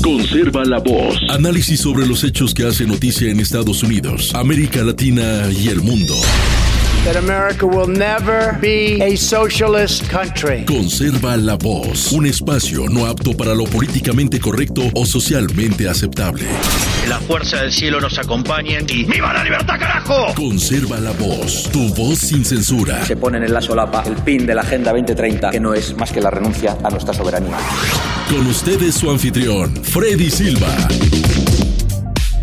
Conserva la voz. Análisis sobre los hechos que hacen noticia en Estados Unidos, América Latina y el mundo. That America will never be a socialist country. Conserva la voz. Un espacio no apto para lo políticamente correcto o socialmente aceptable. Que la fuerza del cielo nos acompañe y ¡viva la libertad, carajo! Conserva la voz. Tu voz sin censura. Se ponen en la solapa el pin de la Agenda 2030, que no es más que la renuncia a nuestra soberanía. Con ustedes su anfitrión, Freddy Silva.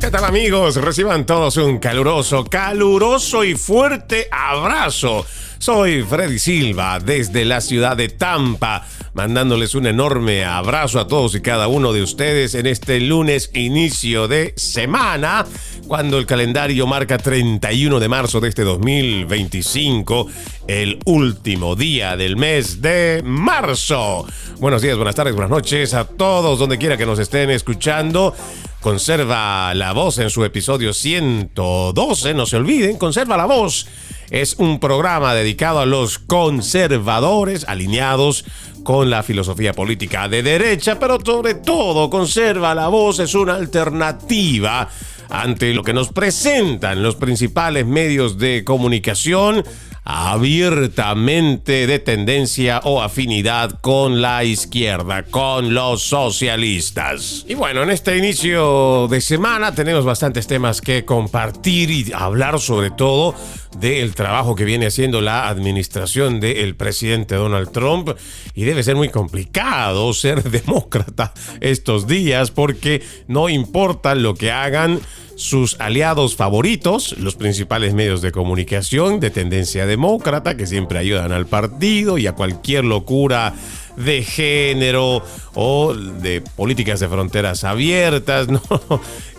¿Qué tal, amigos? Reciban todos un caluroso y fuerte abrazo. Soy Freddy Silva desde la ciudad de Tampa, mandándoles un enorme abrazo a todos y cada uno de ustedes en este lunes inicio de semana, cuando el calendario marca 31 de marzo de este 2025, el último día del mes de marzo. Buenos días, buenas tardes, buenas noches a todos donde quiera que nos estén escuchando. Conserva la voz en su episodio 112, no se olviden, Conserva la voz. Es un programa dedicado a los conservadores alineados con la filosofía política de derecha, pero sobre todo Conserva la voz es una alternativa ante lo que nos presentan los principales medios de comunicación abiertamente de tendencia o afinidad con la izquierda, con los socialistas. Y bueno, en este inicio de semana tenemos bastantes temas que compartir y hablar sobre todo del trabajo que viene haciendo la administración del presidente Donald Trump, y debe ser muy complicado ser demócrata estos días porque no importa lo que hagan sus aliados favoritos, los principales medios de comunicación de tendencia demócrata, que siempre ayudan al partido y a cualquier locura de género o de políticas de fronteras abiertas. No,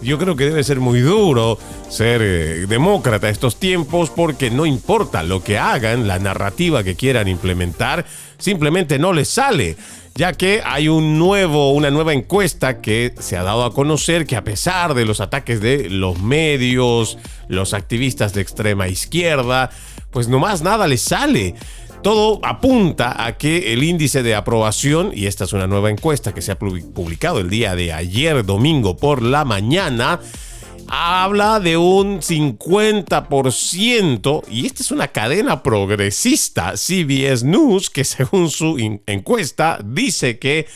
yo creo que debe ser muy duro ser demócrata estos tiempos, porque no importa lo que hagan, la narrativa que quieran implementar simplemente no les sale, ya que hay una nueva encuesta que se ha dado a conocer que, a pesar de los ataques de los medios, los activistas de extrema izquierda, pues nomás nada les sale. Todo apunta a que el índice de aprobación, y esta es una nueva encuesta que se ha publicado el día de ayer, domingo por la mañana, habla de un 50%, y esta es una cadena progresista, CBS News, que según su encuesta dice que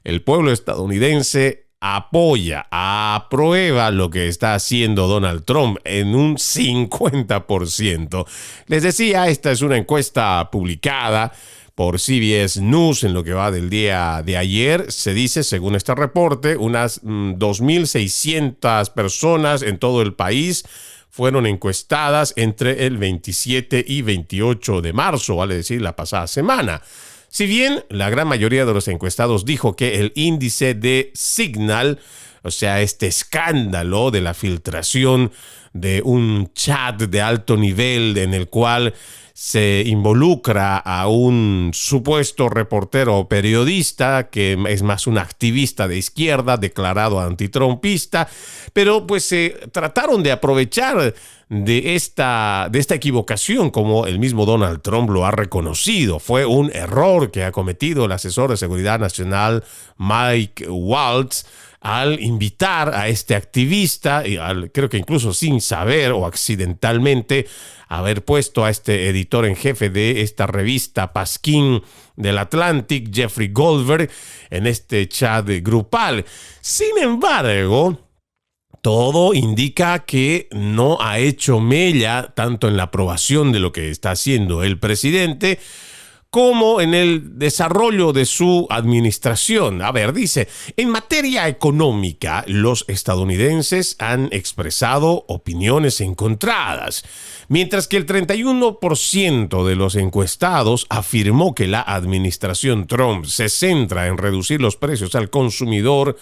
el pueblo estadounidense aprueba lo que está haciendo Donald Trump en un 50%. Les decía, esta es una encuesta publicada por CBS News en lo que va del día de ayer. Se dice, según este reporte, unas 2.600 personas en todo el país fueron encuestadas entre el 27 y 28 de marzo, vale decir, la pasada semana. Si bien la gran mayoría de los encuestados dijo que el índice de Signal, o sea, este escándalo de la filtración de un chat de alto nivel en el cual se involucra a un supuesto reportero o periodista que es más un activista de izquierda declarado antitrumpista, pero pues se trataron de aprovechar de esta equivocación, como el mismo Donald Trump lo ha reconocido. Fue un error que ha cometido el asesor de seguridad nacional Mike Waltz al invitar a este activista, y creo que incluso sin saber o accidentalmente haber puesto a este editor en jefe de esta revista Pasquín del Atlantic, Jeffrey Goldberg, en este chat grupal. Sin embargo, todo indica que no ha hecho mella tanto en la aprobación de lo que está haciendo el presidente como en el desarrollo de su administración. A ver, dice, en materia económica, los estadounidenses han expresado opiniones encontradas, mientras que el 31% de los encuestados afirmó que la administración Trump se centra en reducir los precios al consumidor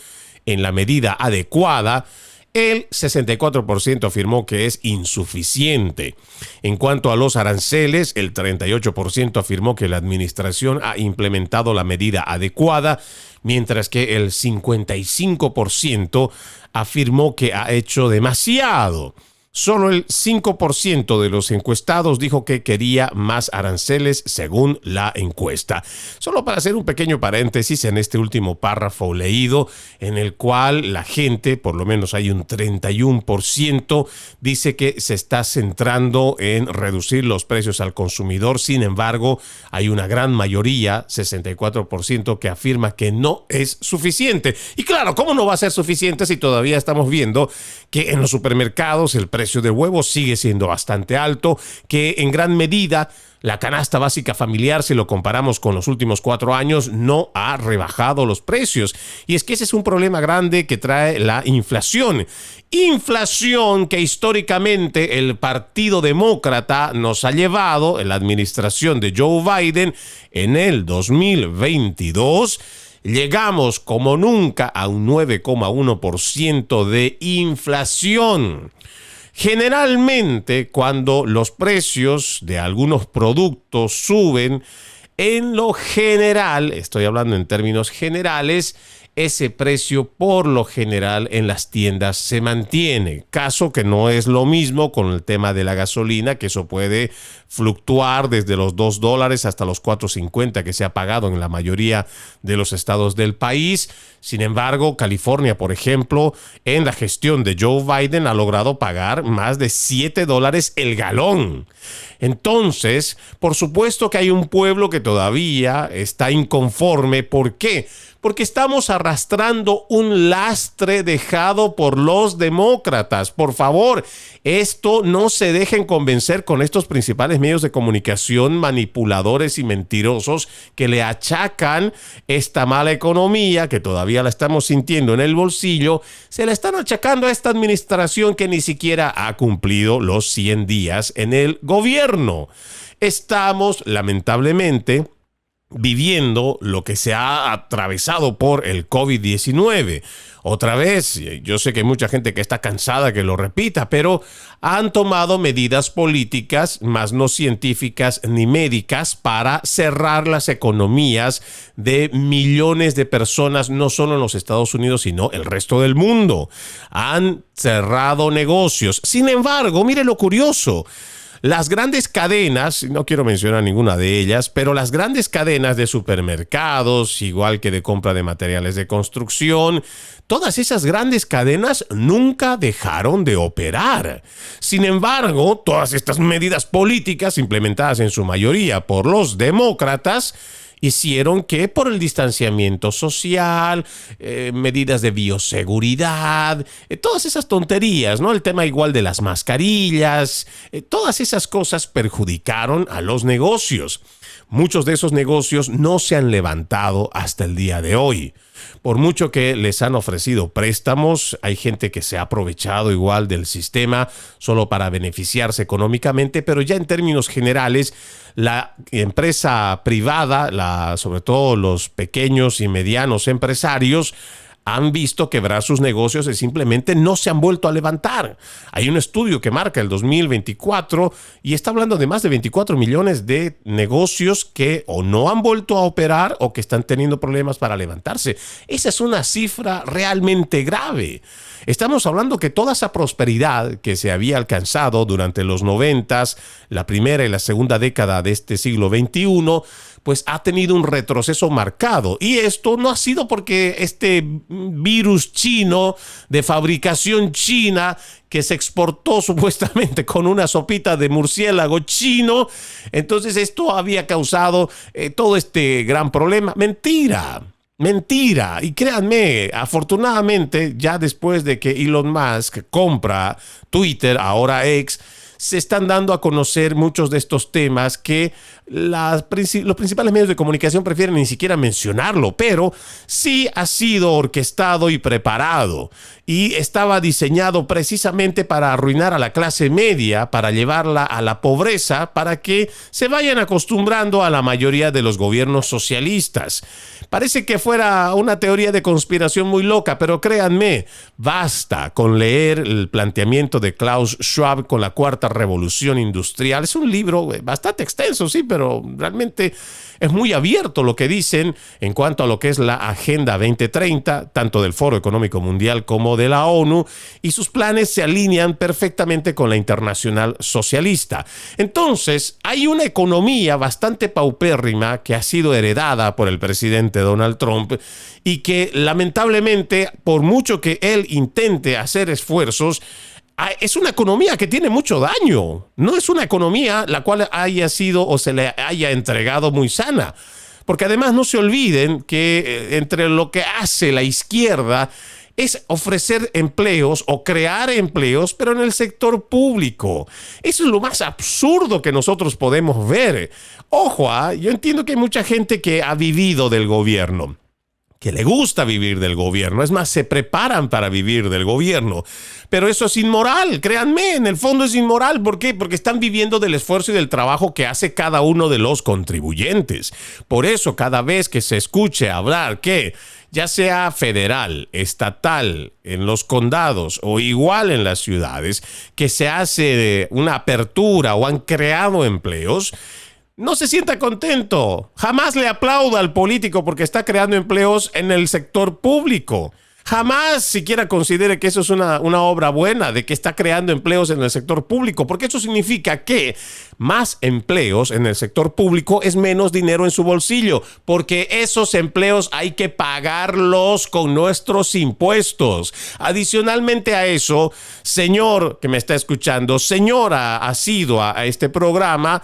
en la medida adecuada. El 64% afirmó que es insuficiente. En cuanto a los aranceles, el 38% afirmó que la administración ha implementado la medida adecuada, mientras que el 55% afirmó que ha hecho demasiado. Solo el 5% de los encuestados dijo que quería más aranceles según la encuesta. Solo para hacer un pequeño paréntesis en este último párrafo leído, en el cual la gente, por lo menos hay un 31%, dice que se está centrando en reducir los precios al consumidor. Sin embargo, hay una gran mayoría, 64%, que afirma que no es suficiente. Y claro, ¿cómo no va a ser suficiente si todavía estamos viendo que en los supermercados el precio de huevos sigue siendo bastante alto, que en gran medida la canasta básica familiar, si lo comparamos con los últimos 4 años, no ha rebajado los precios? Y es que ese es un problema grande que trae la inflación. Inflación que históricamente el Partido Demócrata nos ha llevado en la administración de Joe Biden en el 2022. Llegamos como nunca a un 9,1% de inflación. Generalmente, cuando los precios de algunos productos suben, en lo general, estoy hablando en términos generales, ese precio por lo general en las tiendas se mantiene. Caso que no es lo mismo con el tema de la gasolina, que eso puede fluctuar desde los $2 hasta los $4.50 que se ha pagado en la mayoría de los estados del país. Sin embargo, California, por ejemplo, en la gestión de Joe Biden ha logrado pagar más de $7 el galón. Entonces, por supuesto que hay un pueblo que todavía está inconforme. ¿Por qué? Porque estamos arrastrando un lastre dejado por los demócratas. Por favor, esto no se dejen convencer con estos principales medios de comunicación manipuladores y mentirosos que le achacan esta mala economía que todavía la estamos sintiendo en el bolsillo. Se la están achacando a esta administración que ni siquiera ha cumplido los 100 días en el gobierno. Estamos, lamentablemente, viviendo lo que se ha atravesado por el COVID-19. Otra vez, yo sé que hay mucha gente que está cansada que lo repita, pero han tomado medidas políticas, más no científicas ni médicas, para cerrar las economías de millones de personas, no solo en los Estados Unidos, sino el resto del mundo. Han cerrado negocios. Sin embargo, mire lo curioso. Las grandes cadenas, no quiero mencionar ninguna de ellas, pero las grandes cadenas de supermercados, igual que de compra de materiales de construcción, todas esas grandes cadenas nunca dejaron de operar. Sin embargo, todas estas medidas políticas implementadas en su mayoría por los demócratas hicieron que por el distanciamiento social, medidas de bioseguridad, todas esas tonterías, ¿no? El tema igual de las mascarillas, todas esas cosas perjudicaron a los negocios. Muchos de esos negocios no se han levantado hasta el día de hoy. Por mucho que les han ofrecido préstamos, hay gente que se ha aprovechado igual del sistema solo para beneficiarse económicamente, pero ya en términos generales, la empresa privada, sobre todo los pequeños y medianos empresarios, han visto quebrar sus negocios y simplemente no se han vuelto a levantar. Hay un estudio que marca el 2024 y está hablando de más de 24 millones de negocios que o no han vuelto a operar o que están teniendo problemas para levantarse. Esa es una cifra realmente grave. Estamos hablando que toda esa prosperidad que se había alcanzado durante los 90s, la primera y la segunda década de este siglo XXI, pues ha tenido un retroceso marcado. Y esto no ha sido porque este virus chino de fabricación china que se exportó supuestamente con una sopita de murciélago chino, entonces esto había causado todo este gran problema. Mentira. Y créanme, afortunadamente, ya después de que Elon Musk compra Twitter, ahora X, se están dando a conocer muchos de estos temas que los principales medios de comunicación prefieren ni siquiera mencionarlo, pero sí ha sido orquestado y preparado y estaba diseñado precisamente para arruinar a la clase media, para llevarla a la pobreza, para que se vayan acostumbrando a la mayoría de los gobiernos socialistas. Parece que fuera una teoría de conspiración muy loca, pero créanme, basta con leer el planteamiento de Klaus Schwab con la Cuarta Revolución Industrial. Es un libro bastante extenso, sí, pero realmente Es muy abierto lo que dicen en cuanto a lo que es la Agenda 2030, tanto del Foro Económico Mundial como de la ONU, y sus planes se alinean perfectamente con la Internacional Socialista. Entonces, hay una economía bastante paupérrima que ha sido heredada por el presidente Donald Trump y que lamentablemente, por mucho que él intente hacer esfuerzos, es una economía que tiene mucho daño. No es una economía la cual haya sido o se le haya entregado muy sana. Porque además no se olviden que entre lo que hace la izquierda es ofrecer empleos o crear empleos, pero en el sector público. Eso es lo más absurdo que nosotros podemos ver. Ojo, yo entiendo que hay mucha gente que ha vivido del gobierno, que le gusta vivir del gobierno. Es más, se preparan para vivir del gobierno. Pero eso es inmoral, créanme, en el fondo es inmoral. ¿Por qué? Porque están viviendo del esfuerzo y del trabajo que hace cada uno de los contribuyentes. Por eso, cada vez que se escuche hablar que, ya sea federal, estatal, en los condados o igual en las ciudades, que se hace una apertura o han creado empleos, no se sienta contento. Jamás le aplauda al político porque está creando empleos en el sector público. Jamás siquiera considere que eso es una obra buena, de que está creando empleos en el sector público, porque eso significa que más empleos en el sector público es menos dinero en su bolsillo, porque esos empleos hay que pagarlos con nuestros impuestos. Adicionalmente a eso, señor que me está escuchando, señora asidua a este programa,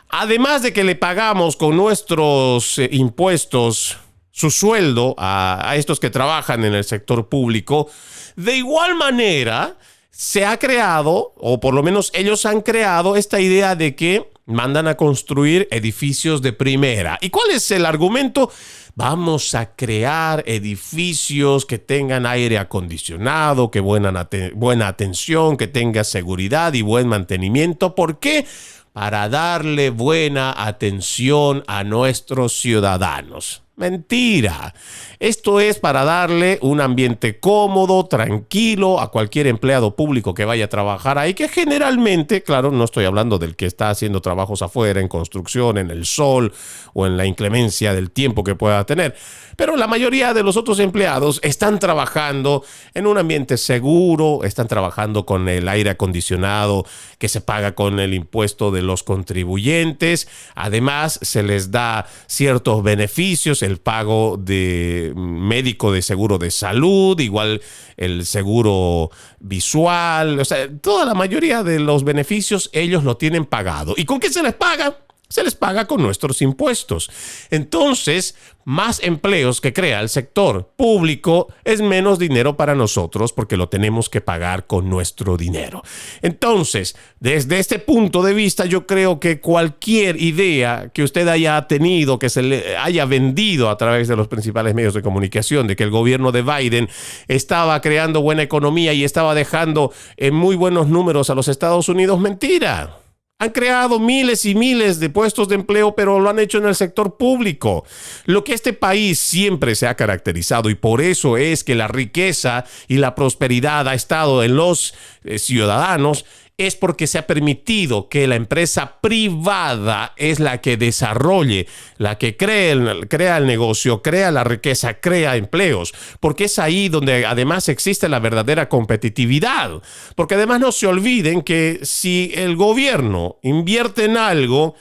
además de que le pagamos con nuestros impuestos su sueldo a estos que trabajan en el sector público, de igual manera se ha creado, o por lo menos ellos han creado, esta idea de que mandan a construir edificios de primera. ¿Y cuál es el argumento? Vamos a crear edificios que tengan aire acondicionado, que buena atención, que tenga seguridad y buen mantenimiento. ¿Por qué? Para darle buena atención a nuestros ciudadanos. Mentira. Esto es para darle un ambiente cómodo, tranquilo a cualquier empleado público que vaya a trabajar ahí, que generalmente, claro, no estoy hablando del que está haciendo trabajos afuera, en construcción, en el sol o en la inclemencia del tiempo que pueda tener, pero la mayoría de los otros empleados están trabajando en un ambiente seguro, están trabajando con el aire acondicionado que se paga con el impuesto de los contribuyentes. Además, se les da ciertos beneficios, el pago de médico de seguro de salud, igual el seguro visual, o sea, toda la mayoría de los beneficios ellos lo tienen pagado. ¿Y con qué se les paga? Se les paga con nuestros impuestos. Entonces, más empleos que crea el sector público es menos dinero para nosotros porque lo tenemos que pagar con nuestro dinero. Entonces, desde este punto de vista, yo creo que cualquier idea que usted haya tenido, que se le haya vendido a través de los principales medios de comunicación, de que el gobierno de Biden estaba creando buena economía y estaba dejando en muy buenos números a los Estados Unidos, mentira. Han creado miles y miles de puestos de empleo, pero lo han hecho en el sector público. Lo que este país siempre se ha caracterizado, y por eso es que la riqueza y la prosperidad ha estado en los ciudadanos, es porque se ha permitido que la empresa privada es la que desarrolle, la que crea el negocio, crea la riqueza, crea empleos, porque es ahí donde además existe la verdadera competitividad. Porque además no se olviden que si el gobierno invierte en algo,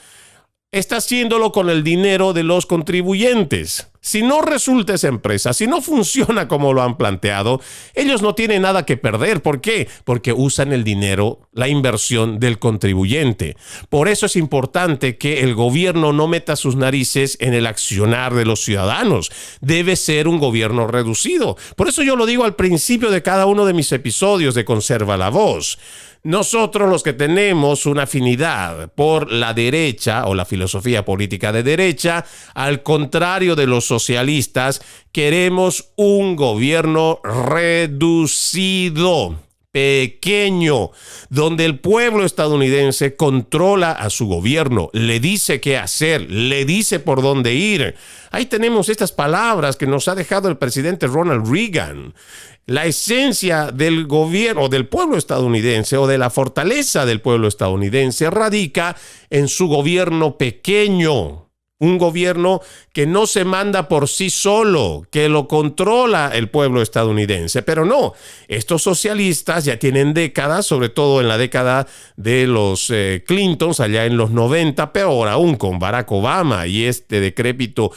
está haciéndolo con el dinero de los contribuyentes. Si no resulta esa empresa, si no funciona como lo han planteado, ellos no tienen nada que perder. ¿Por qué? Porque usan el dinero, la inversión del contribuyente. Por eso es importante que el gobierno no meta sus narices en el accionar de los ciudadanos. Debe ser un gobierno reducido. Por eso yo lo digo al principio de cada uno de mis episodios de Conserva la Voz. Nosotros, los que tenemos una afinidad por la derecha o la filosofía política de derecha, al contrario de los socialistas, queremos un gobierno reducido, pequeño, donde el pueblo estadounidense controla a su gobierno, le dice qué hacer, le dice por dónde ir. Ahí tenemos estas palabras que nos ha dejado el presidente Ronald Reagan. La esencia del gobierno, del pueblo estadounidense, o de la fortaleza del pueblo estadounidense, radica en su gobierno pequeño. un gobierno que no se manda por sí solo, que lo controla el pueblo estadounidense. Pero no, estos socialistas ya tienen décadas, sobre todo en la década de los Clintons, allá en los 90, pero ahora aún con Barack Obama y este decrépito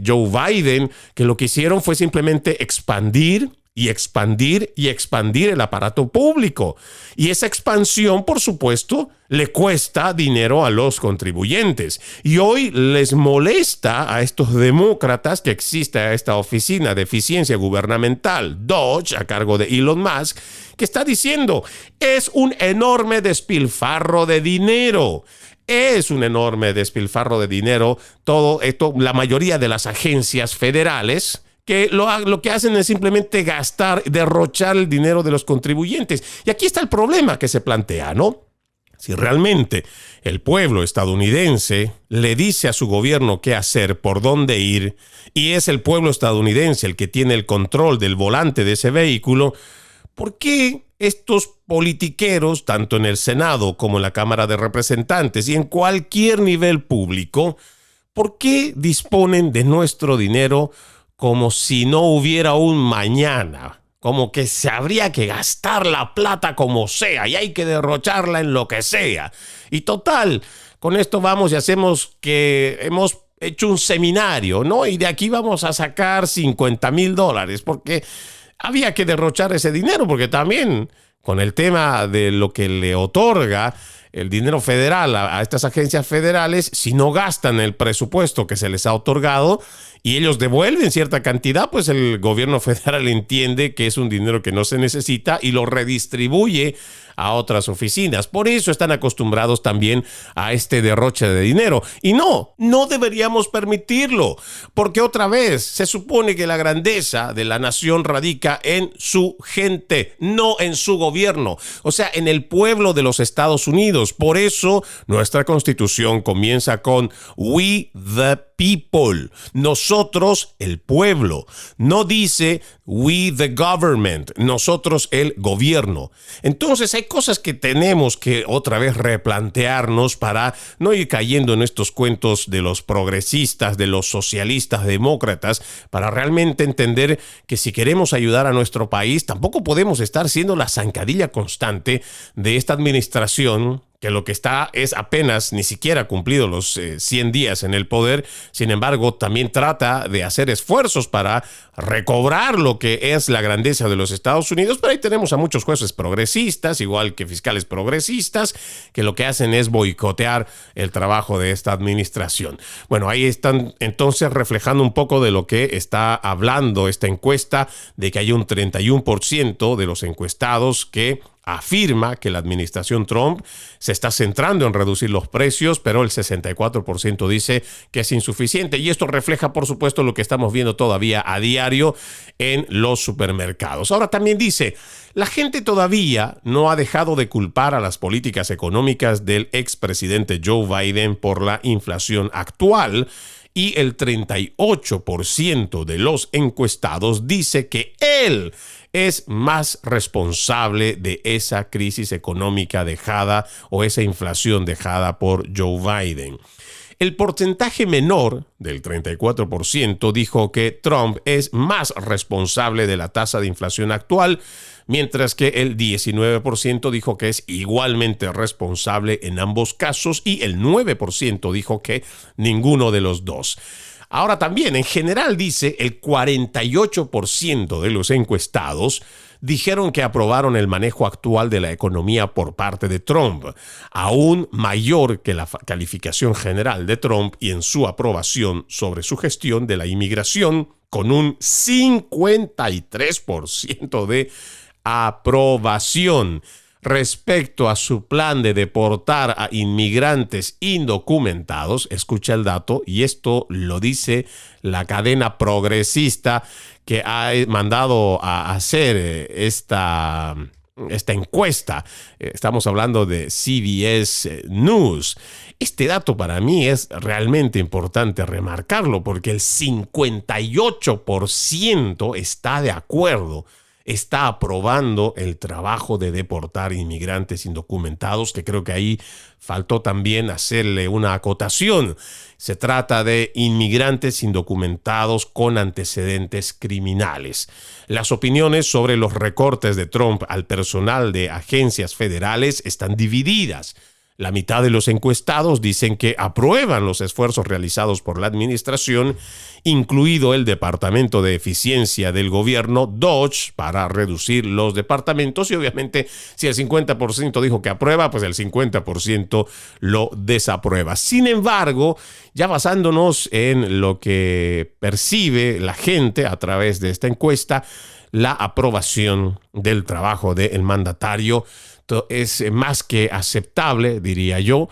Joe Biden, que lo que hicieron fue simplemente expandir y expandir y expandir el aparato público. Y esa expansión, por supuesto, le cuesta dinero a los contribuyentes. Y hoy les molesta a estos demócratas que exista esta oficina de eficiencia gubernamental, DOGE, a cargo de Elon Musk, que está diciendo, es un enorme despilfarro de dinero. Es un enorme despilfarro de dinero. Todo esto, la mayoría de las agencias federales, que lo que hacen es simplemente gastar, derrochar el dinero de los contribuyentes. Y aquí está el problema que se plantea, ¿no? Si realmente el pueblo estadounidense le dice a su gobierno qué hacer, por dónde ir, y es el pueblo estadounidense el que tiene el control del volante de ese vehículo, ¿por qué estos politiqueros, tanto en el Senado como en la Cámara de Representantes y en cualquier nivel público, por qué disponen de nuestro dinero como si no hubiera un mañana? Como que se habría que gastar la plata como sea y hay que derrocharla en lo que sea. Y total, con esto vamos y hacemos que hemos hecho un seminario, ¿no? Y de aquí vamos a sacar $50,000 porque había que derrochar ese dinero, porque también con el tema de lo que le otorga el dinero federal a estas agencias federales, si no gastan el presupuesto que se les ha otorgado y ellos devuelven cierta cantidad, pues el gobierno federal entiende que es un dinero que no se necesita y lo redistribuye a otras oficinas. Por eso están acostumbrados también a este derroche de dinero. Y no deberíamos permitirlo, porque otra vez se supone que la grandeza de la nación radica en su gente, no en su gobierno, o sea, en el pueblo de los Estados Unidos. Por eso nuestra Constitución comienza con We the People, nosotros el pueblo. No dice we the government, nosotros el gobierno. Entonces hay cosas que tenemos que otra vez replantearnos para no ir cayendo en estos cuentos de los progresistas, de los socialistas demócratas, para realmente entender que si queremos ayudar a nuestro país, tampoco podemos estar siendo la zancadilla constante de esta administración, que lo que está es apenas ni siquiera cumplido los 100 días en el poder. Sin embargo, también trata de hacer esfuerzos para recobrar lo que es la grandeza de los Estados Unidos. Pero ahí tenemos a muchos jueces progresistas, igual que fiscales progresistas, que lo que hacen es boicotear el trabajo de esta administración. Bueno, ahí están entonces reflejando un poco de lo que está hablando esta encuesta, de que hay un 31% de los encuestados que afirma que la administración Trump se está centrando en reducir los precios, pero el 64% dice que es insuficiente. Y esto refleja, por supuesto, lo que estamos viendo todavía a diario en los supermercados. Ahora también dice, la gente todavía no ha dejado de culpar a las políticas económicas del expresidente Joe Biden por la inflación actual. Y el 38% de los encuestados dice que él es más responsable de esa crisis económica dejada o esa inflación dejada por Joe Biden. El porcentaje menor del 34% dijo que Trump es más responsable de la tasa de inflación actual, mientras que el 19% dijo que es igualmente responsable en ambos casos y el 9% dijo que ninguno de los dos. Ahora también, en general, dice, el 48% de los encuestados dijeron que aprobaron el manejo actual de la economía por parte de Trump, aún mayor que la calificación general de Trump y en su aprobación sobre su gestión de la inmigración, con un 53% de aprobación. Respecto a su plan de deportar a inmigrantes indocumentados, escucha el dato, y esto lo dice la cadena progresista que ha mandado a hacer esta encuesta. Estamos hablando de CBS News. Este dato para mí es realmente importante remarcarlo porque el 58% está de acuerdo está aprobando el trabajo de deportar inmigrantes indocumentados, que creo que ahí faltó también hacerle una acotación. Se trata de inmigrantes indocumentados con antecedentes criminales. Las opiniones sobre los recortes de Trump al personal de agencias federales están divididas. La mitad de los encuestados dicen que aprueban los esfuerzos realizados por la administración, incluido el Departamento de Eficiencia del gobierno Dodge, para reducir los departamentos. Y obviamente, si el 50% dijo que aprueba, pues el 50% lo desaprueba. Sin embargo, ya basándonos en lo que percibe la gente a través de esta encuesta, la aprobación del trabajo del mandatario es más que aceptable, diría yo.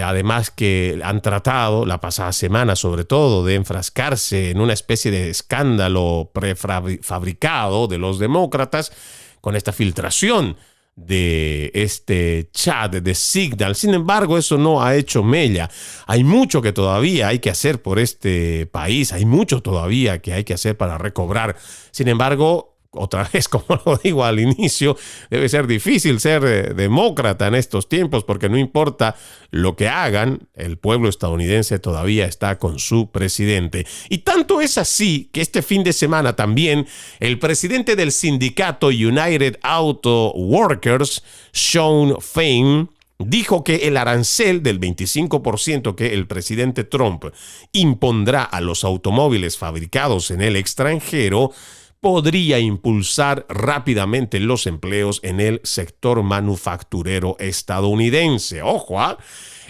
Además que han tratado la pasada semana sobre todo de enfrascarse en una especie de escándalo prefabricado de los demócratas con esta filtración de este chat de Signal. Sin embargo, eso no ha hecho mella. Hay mucho que todavía hay que hacer por este país, hay mucho todavía que hay que hacer para recobrar. Sin embargo, otra vez, como lo digo al inicio, debe ser difícil ser demócrata en estos tiempos, porque no importa lo que hagan, el pueblo estadounidense todavía está con su presidente. Y tanto es así que este fin de semana también el presidente del sindicato United Auto Workers, Shawn Fain, dijo que el arancel del 25% que el presidente Trump impondrá a los automóviles fabricados en el extranjero podría impulsar rápidamente los empleos en el sector manufacturero estadounidense. Ojo,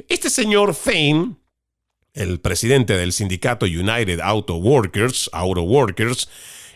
este señor Fain, el presidente del sindicato United Auto Workers,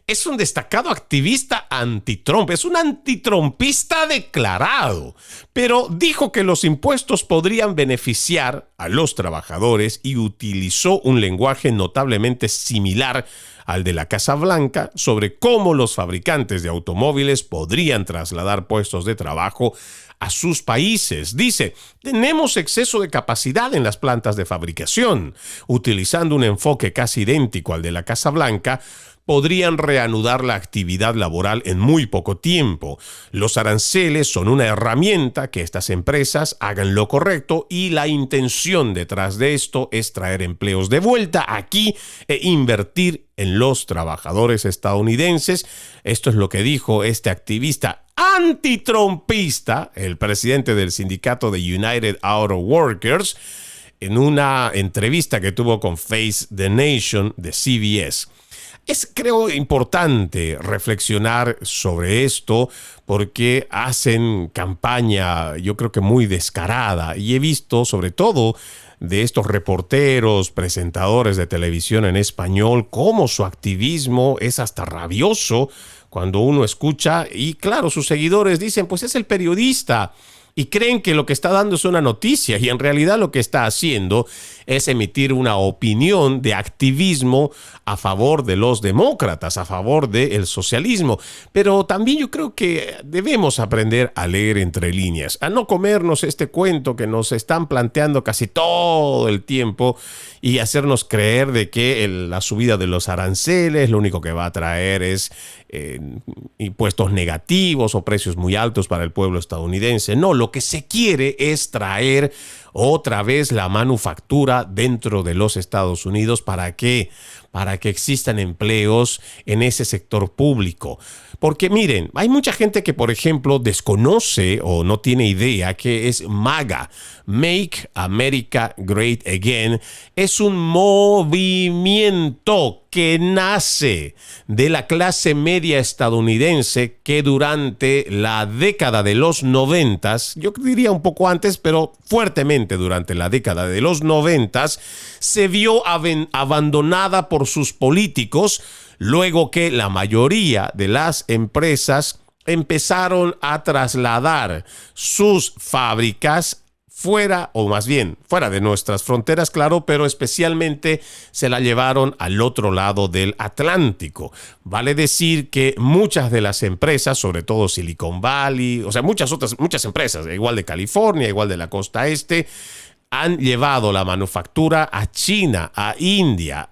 es un destacado activista anti-Trump, es un antitrumpista declarado, pero dijo que los impuestos podrían beneficiar a los trabajadores y utilizó un lenguaje notablemente similar al de la Casa Blanca sobre cómo los fabricantes de automóviles podrían trasladar puestos de trabajo a sus países. Dice, tenemos exceso de capacidad en las plantas de fabricación. Utilizando un enfoque casi idéntico al de la Casa Blanca, podrían reanudar la actividad laboral en muy poco tiempo. Los aranceles son una herramienta que estas empresas hagan lo correcto y la intención detrás de esto es traer empleos de vuelta aquí e invertir en los trabajadores estadounidenses. Esto es lo que dijo este activista antitrumpista, el presidente del sindicato de United Auto Workers, en una entrevista que tuvo con Face the Nation de CBS. Es, creo, importante reflexionar sobre esto porque hacen campaña, yo creo que muy descarada, y he visto sobre todo de estos reporteros, presentadores de televisión en español, cómo su activismo es hasta rabioso cuando uno escucha, y claro, sus seguidores dicen, pues es el periodista, y creen que lo que está dando es una noticia, y en realidad lo que está haciendo es emitir una opinión de activismo a favor de los demócratas, a favor del socialismo. Pero también yo creo que debemos aprender a leer entre líneas, a no comernos este cuento que nos están planteando casi todo el tiempo y hacernos creer de que la subida de los aranceles lo único que va a traer es impuestos negativos o precios muy altos para el pueblo estadounidense. No, lo que se quiere es traer otra vez la manufactura dentro de los Estados Unidos. ¿Para qué? Para que existan empleos en ese sector público. Porque miren, hay mucha gente que, por ejemplo, desconoce o no tiene idea qué es MAGA, Make America Great Again. Es un movimiento que nace de la clase media estadounidense que durante la década de los 90, yo diría un poco antes, pero fuertemente durante la década de los 90, se vio abandonada por sus políticos, luego que la mayoría de las empresas empezaron a trasladar sus fábricas fuera, o más bien fuera de nuestras fronteras, claro, pero especialmente se la llevaron al otro lado del Atlántico. Vale decir que muchas de las empresas, sobre todo Silicon Valley, o sea, muchas empresas, igual de California, igual de la costa este, han llevado la manufactura a China, a India,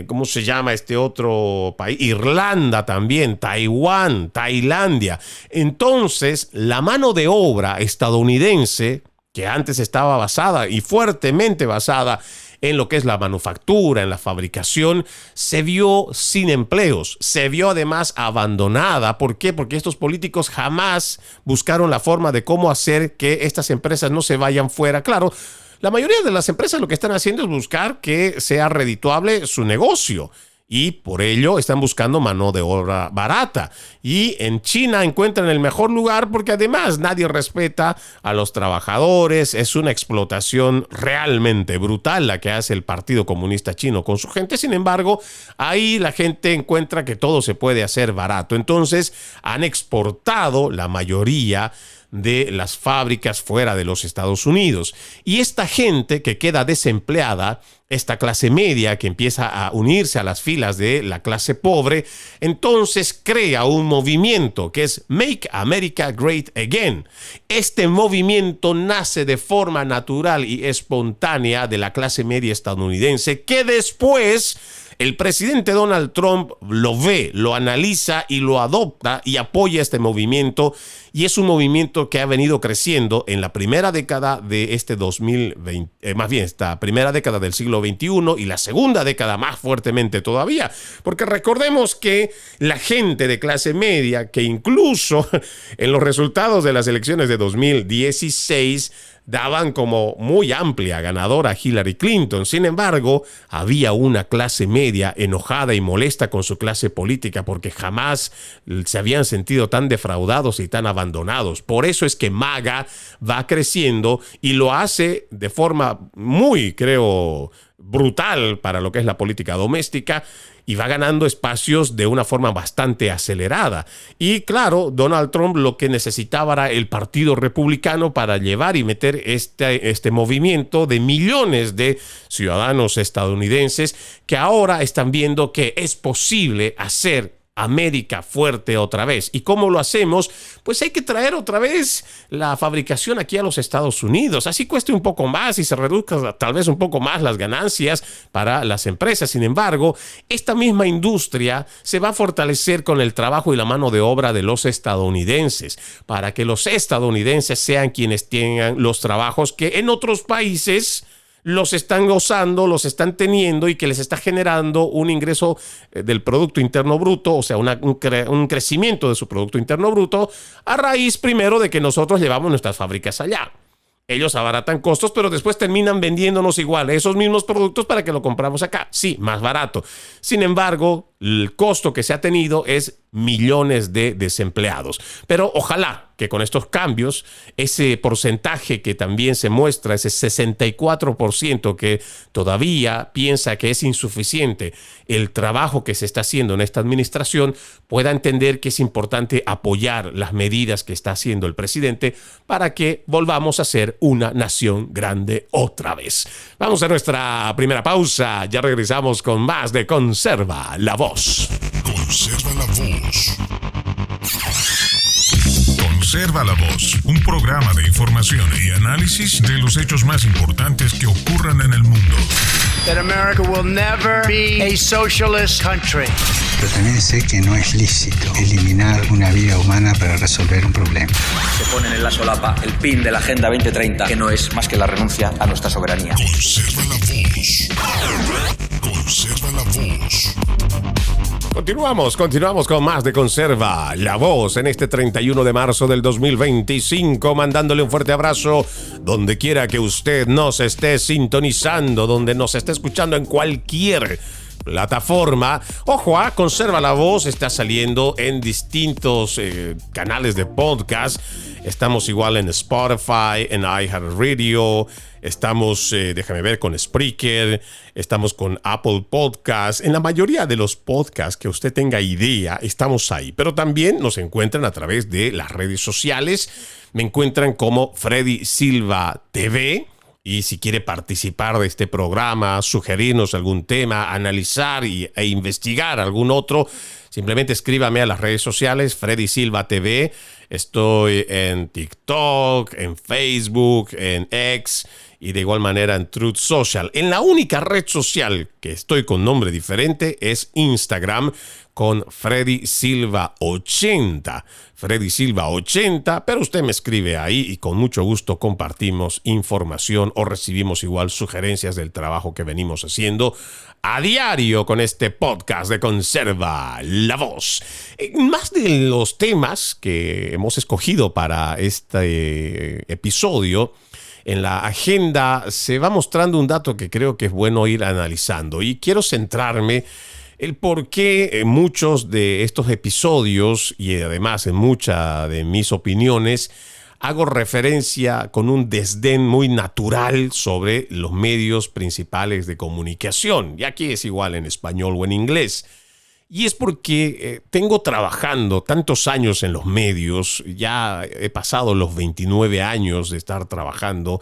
¿cómo se llama este otro país? Irlanda también, Taiwán, Tailandia. Entonces, la mano de obra estadounidense, que antes estaba basada y fuertemente basada en lo que es la manufactura, en la fabricación, se vio sin empleos, se vio además abandonada. ¿Por qué? Porque estos políticos jamás buscaron la forma de cómo hacer que estas empresas no se vayan fuera. Claro, la mayoría de las empresas lo que están haciendo es buscar que sea redituable su negocio. Y por ello están buscando mano de obra barata. Y en China encuentran el mejor lugar porque además nadie respeta a los trabajadores. Es una explotación realmente brutal la que hace el Partido Comunista Chino con su gente. Sin embargo, ahí la gente encuentra que todo se puede hacer barato. Entonces han exportado la mayoría de las fábricas fuera de los Estados Unidos. Y esta gente que queda desempleada, esta clase media que empieza a unirse a las filas de la clase pobre, entonces crea un movimiento que es Make America Great Again. Este movimiento nace de forma natural y espontánea de la clase media estadounidense, que después el presidente Donald Trump lo ve, lo analiza y lo adopta y apoya este movimiento. Y es un movimiento que ha venido creciendo en la primera década de este 2020, más bien esta primera década del siglo XXI y la segunda década más fuertemente todavía. Porque recordemos que la gente de clase media, que incluso en los resultados de las elecciones de 2016 daban como muy amplia ganadora a Hillary Clinton. Sin embargo, había una clase media enojada y molesta con su clase política porque jamás se habían sentido tan defraudados y tan abandonados. Por eso es que MAGA va creciendo y lo hace de forma muy, creo, brutal para lo que es la política doméstica, y va ganando espacios de una forma bastante acelerada. Y claro, Donald Trump lo que necesitaba era el Partido Republicano para llevar y meter este movimiento de millones de ciudadanos estadounidenses que ahora están viendo que es posible hacer América fuerte otra vez. ¿Y cómo lo hacemos? Pues hay que traer otra vez la fabricación aquí a los Estados Unidos. Así cueste un poco más y se reduzca tal vez un poco más las ganancias para las empresas. Sin embargo, esta misma industria se va a fortalecer con el trabajo y la mano de obra de los estadounidenses, para que los estadounidenses sean quienes tengan los trabajos que en otros países los están gozando, los están teniendo y que les está generando un ingreso del Producto Interno Bruto, o sea, un crecimiento de su Producto Interno Bruto a raíz primero de que nosotros llevamos nuestras fábricas allá. Ellos abaratan costos, pero después terminan vendiéndonos igual esos mismos productos para que lo compramos acá. Sí, más barato. Sin embargo, el costo que se ha tenido es millones de desempleados. Pero ojalá que con estos cambios, ese porcentaje que también se muestra, ese 64% que todavía piensa que es insuficiente el trabajo que se está haciendo en esta administración, pueda entender que es importante apoyar las medidas que está haciendo el presidente para que volvamos a ser una nación grande otra vez. Vamos a nuestra primera pausa. Ya regresamos con más de Conserva la Voz. Conserva la Voz. Conserva la Voz, un programa de información y análisis de los hechos más importantes que ocurran en el mundo. That America will never be a socialist country. Pero también sé que no es lícito eliminar una vida humana para resolver un problema. Se ponen en la solapa el PIN de la Agenda 2030, que no es más que la renuncia a nuestra soberanía. Conserva la Voz. Conserva la Voz. Continuamos con más de Conserva la Voz en este 31 de marzo del 2025, mandándole un fuerte abrazo donde quiera que usted nos esté sintonizando, donde nos esté escuchando en cualquier plataforma. Ojo, Conserva la Voz está saliendo en distintos canales de podcast. Estamos igual en Spotify, en iHeartRadio. Estamos, déjame ver, con Spreaker. Estamos con Apple Podcasts. En la mayoría de los podcasts que usted tenga idea, estamos ahí. Pero también nos encuentran a través de las redes sociales. Me encuentran como Freddy Silva TV. Y si quiere participar de este programa, sugerirnos algún tema, analizar e investigar algún otro, simplemente escríbame a las redes sociales, Freddy Silva TV. Estoy en TikTok, en Facebook, en X y de igual manera en Truth Social. En la única red social que estoy con nombre diferente es Instagram, con Freddy Silva 80. Freddy Silva 80, pero usted me escribe ahí y con mucho gusto compartimos información o recibimos igual sugerencias del trabajo que venimos haciendo a diario con este podcast de Conserva la Voz. Más de los temas que hemos escogido para este episodio, en la agenda se va mostrando un dato que creo que es bueno ir analizando y quiero centrarme el por qué muchos de estos episodios y además en muchas de mis opiniones hago referencia con un desdén muy natural sobre los medios principales de comunicación. Y aquí es igual en español o en inglés. Y es porque tengo trabajando tantos años en los medios, ya he pasado los 29 años de estar trabajando,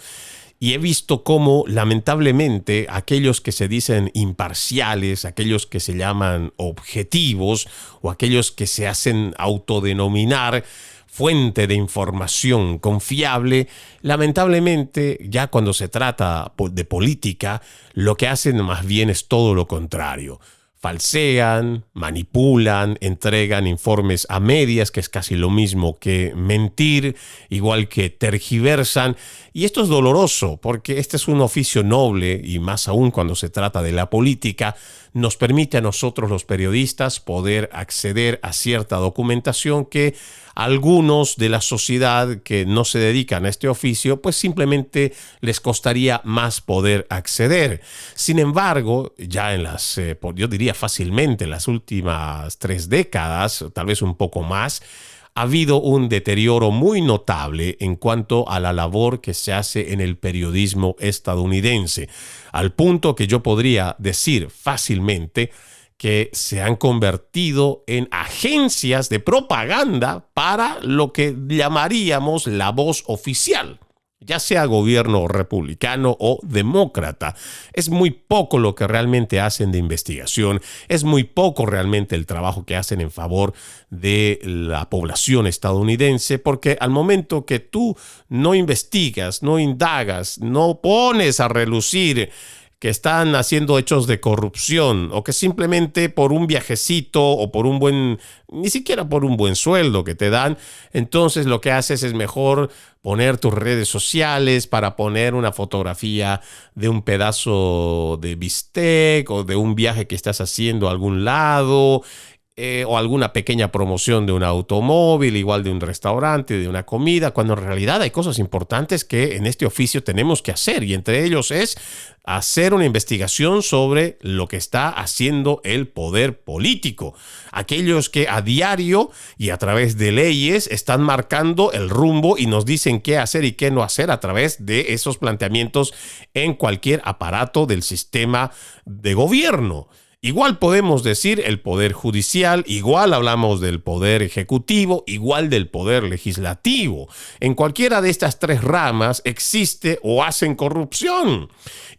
y he visto cómo, lamentablemente, aquellos que se dicen imparciales, aquellos que se llaman objetivos o aquellos que se hacen autodenominar fuente de información confiable, lamentablemente, ya cuando se trata de política, lo que hacen más bien es todo lo contrario. Falsean, manipulan, entregan informes a medias, que es casi lo mismo que mentir, igual que tergiversan. Y esto es doloroso porque este es un oficio noble y más aún cuando se trata de la política, nos permite a nosotros los periodistas poder acceder a cierta documentación que algunos de la sociedad que no se dedican a este oficio, pues simplemente les costaría más poder acceder. Sin embargo, ya en las, yo diría fácilmente, en las últimas 3 décadas, tal vez un poco más, ha habido un deterioro muy notable en cuanto a la labor que se hace en el periodismo estadounidense, al punto que yo podría decir fácilmente que se han convertido en agencias de propaganda para lo que llamaríamos la voz oficial, ya sea gobierno republicano o demócrata. Es muy poco lo que realmente hacen de investigación, es muy poco realmente el trabajo que hacen en favor de la población estadounidense, porque al momento que tú no investigas, no indagas, no pones a relucir que están haciendo hechos de corrupción o que simplemente por un viajecito o por un buen, ni siquiera por un buen sueldo que te dan, entonces lo que haces es mejor poner tus redes sociales para poner una fotografía de un pedazo de bistec o de un viaje que estás haciendo a algún lado, o alguna pequeña promoción de un automóvil, igual de un restaurante, de una comida, cuando en realidad hay cosas importantes que en este oficio tenemos que hacer, y entre ellos es hacer una investigación sobre lo que está haciendo el poder político. Aquellos que a diario y a través de leyes están marcando el rumbo y nos dicen qué hacer y qué no hacer a través de esos planteamientos en cualquier aparato del sistema de gobierno. Igual podemos decir el poder judicial, igual hablamos del poder ejecutivo, igual del poder legislativo. En cualquiera de estas 3 ramas existe o hacen corrupción.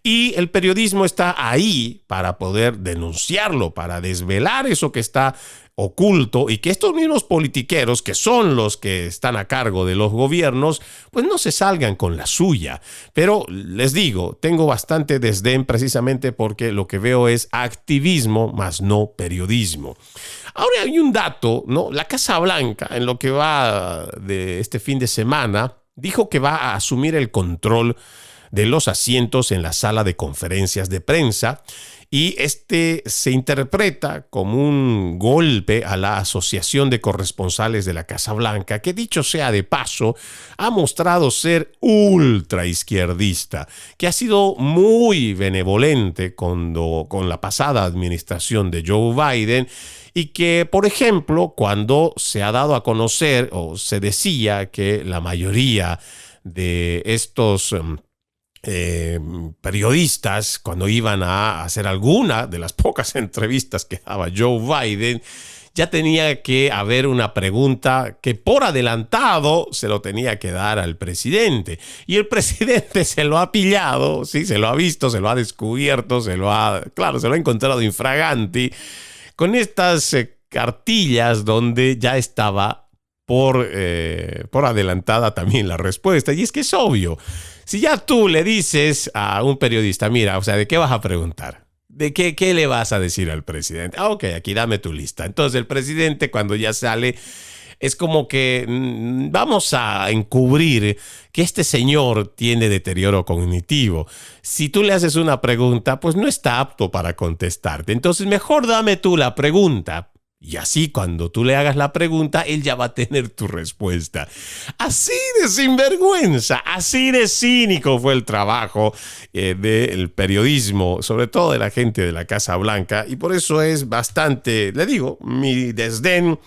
Y el periodismo está ahí para poder denunciarlo, para desvelar eso que está oculto y que estos mismos politiqueros, que son los que están a cargo de los gobiernos, pues no se salgan con la suya. Pero les digo, tengo bastante desdén precisamente porque lo que veo es activismo más no periodismo. Ahora hay un dato, ¿no? La Casa Blanca, en lo que va de este fin de semana, dijo que va a asumir el control de los asientos en la sala de conferencias de prensa, y este se interpreta como un golpe a la Asociación de Corresponsales de la Casa Blanca, que dicho sea de paso, ha mostrado ser ultra izquierdista, que ha sido muy benevolente con la pasada administración de Joe Biden, y que, por ejemplo, cuando se ha dado a conocer o se decía que la mayoría de estos periodistas, cuando iban a hacer alguna de las pocas entrevistas que daba Joe Biden, ya tenía que haber una pregunta que por adelantado se lo tenía que dar al presidente. Y el presidente se lo ha pillado, sí, se lo ha visto, se lo ha descubierto, se lo ha encontrado infraganti con estas cartillas donde ya estaba por adelantada también la respuesta. Y es que es obvio. Si ya tú le dices a un periodista, mira, o sea, ¿de qué vas a preguntar? ¿De qué le vas a decir al presidente? Ok, aquí dame tu lista. Entonces el presidente, cuando ya sale, es como que vamos a encubrir que este señor tiene deterioro cognitivo. Si tú le haces una pregunta, pues no está apto para contestarte. Entonces mejor dame tú la pregunta. Y así cuando tú le hagas la pregunta, él ya va a tener tu respuesta. Así de sinvergüenza, así de cínico fue el trabajo del periodismo, sobre todo de la gente de la Casa Blanca. Y por eso es bastante, le digo, mi desdén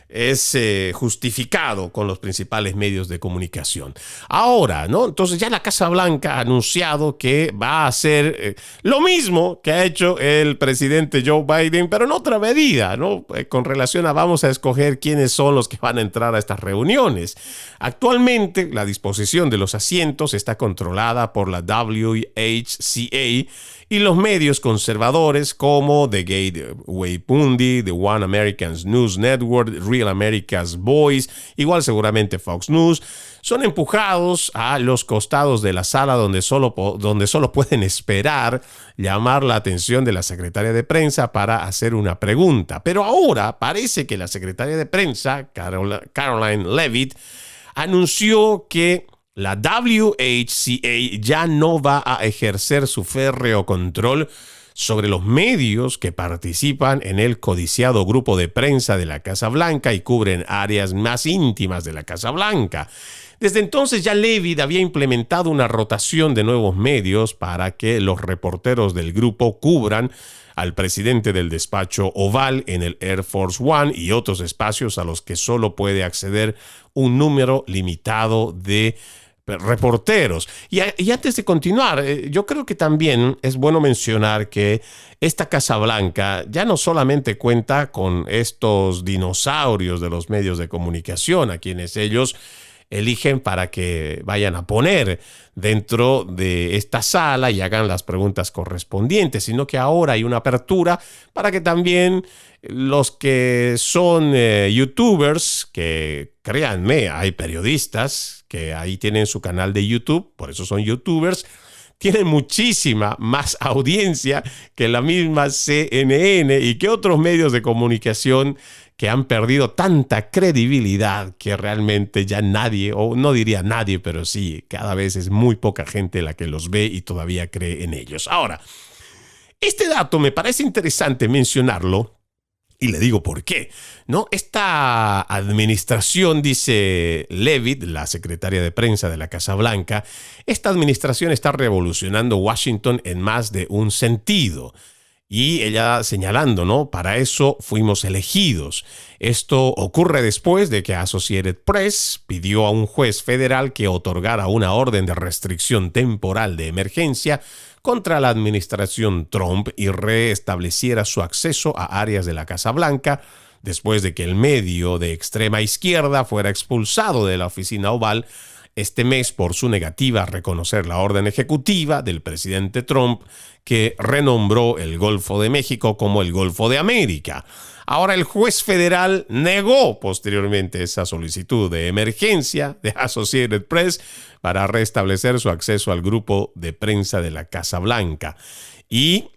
es justificado con los principales medios de comunicación. Ahora, ¿no? Entonces ya la Casa Blanca ha anunciado que va a hacer lo mismo que ha hecho el presidente Joe Biden, pero en otra medida, ¿no? Con relación a vamos a escoger quiénes son los que van a entrar a estas reuniones. Actualmente, la disposición de los asientos está controlada por la WHCA y los medios conservadores como The Gateway Pundit, The One American News Network, Real America's Voice, igual seguramente Fox News, son empujados a los costados de la sala donde solo pueden esperar llamar la atención de la secretaria de prensa para hacer una pregunta. Pero ahora parece que la secretaria de prensa, Karoline Leavitt, anunció que la WHCA ya no va a ejercer su férreo control sobre los medios que participan en el codiciado grupo de prensa de la Casa Blanca y cubren áreas más íntimas de la Casa Blanca. Desde entonces ya Leavitt había implementado una rotación de nuevos medios para que los reporteros del grupo cubran al presidente del despacho oval en el Air Force One y otros espacios a los que solo puede acceder un número limitado de reporteros. Y antes de continuar, yo creo que también es bueno mencionar que esta Casa Blanca ya no solamente cuenta con estos dinosaurios de los medios de comunicación a quienes ellos eligen para que vayan a poner dentro de esta sala y hagan las preguntas correspondientes, sino que ahora hay una apertura para que también los que son youtubers, que créanme, hay periodistas que ahí tienen su canal de YouTube, por eso son youtubers, tienen muchísima más audiencia que la misma CNN y que otros medios de comunicación que han perdido tanta credibilidad que realmente ya nadie, o no diría nadie, pero sí, cada vez es muy poca gente la que los ve y todavía cree en ellos. Ahora, este dato me parece interesante mencionarlo y le digo por qué, ¿no? Esta administración, dice Leavitt, la secretaria de prensa de la Casa Blanca, esta administración está revolucionando Washington en más de un sentido. Y ella señalando, ¿no? Para eso fuimos elegidos. Esto ocurre después de que Associated Press pidió a un juez federal que otorgara una orden de restricción temporal de emergencia contra la administración Trump y reestableciera su acceso a áreas de la Casa Blanca después de que el medio de extrema izquierda fuera expulsado de la oficina oval este mes por su negativa a reconocer la orden ejecutiva del presidente Trump que renombró el Golfo de México como el Golfo de América. Ahora el juez federal negó posteriormente esa solicitud de emergencia de Associated Press para restablecer su acceso al grupo de prensa de la Casa Blanca. Y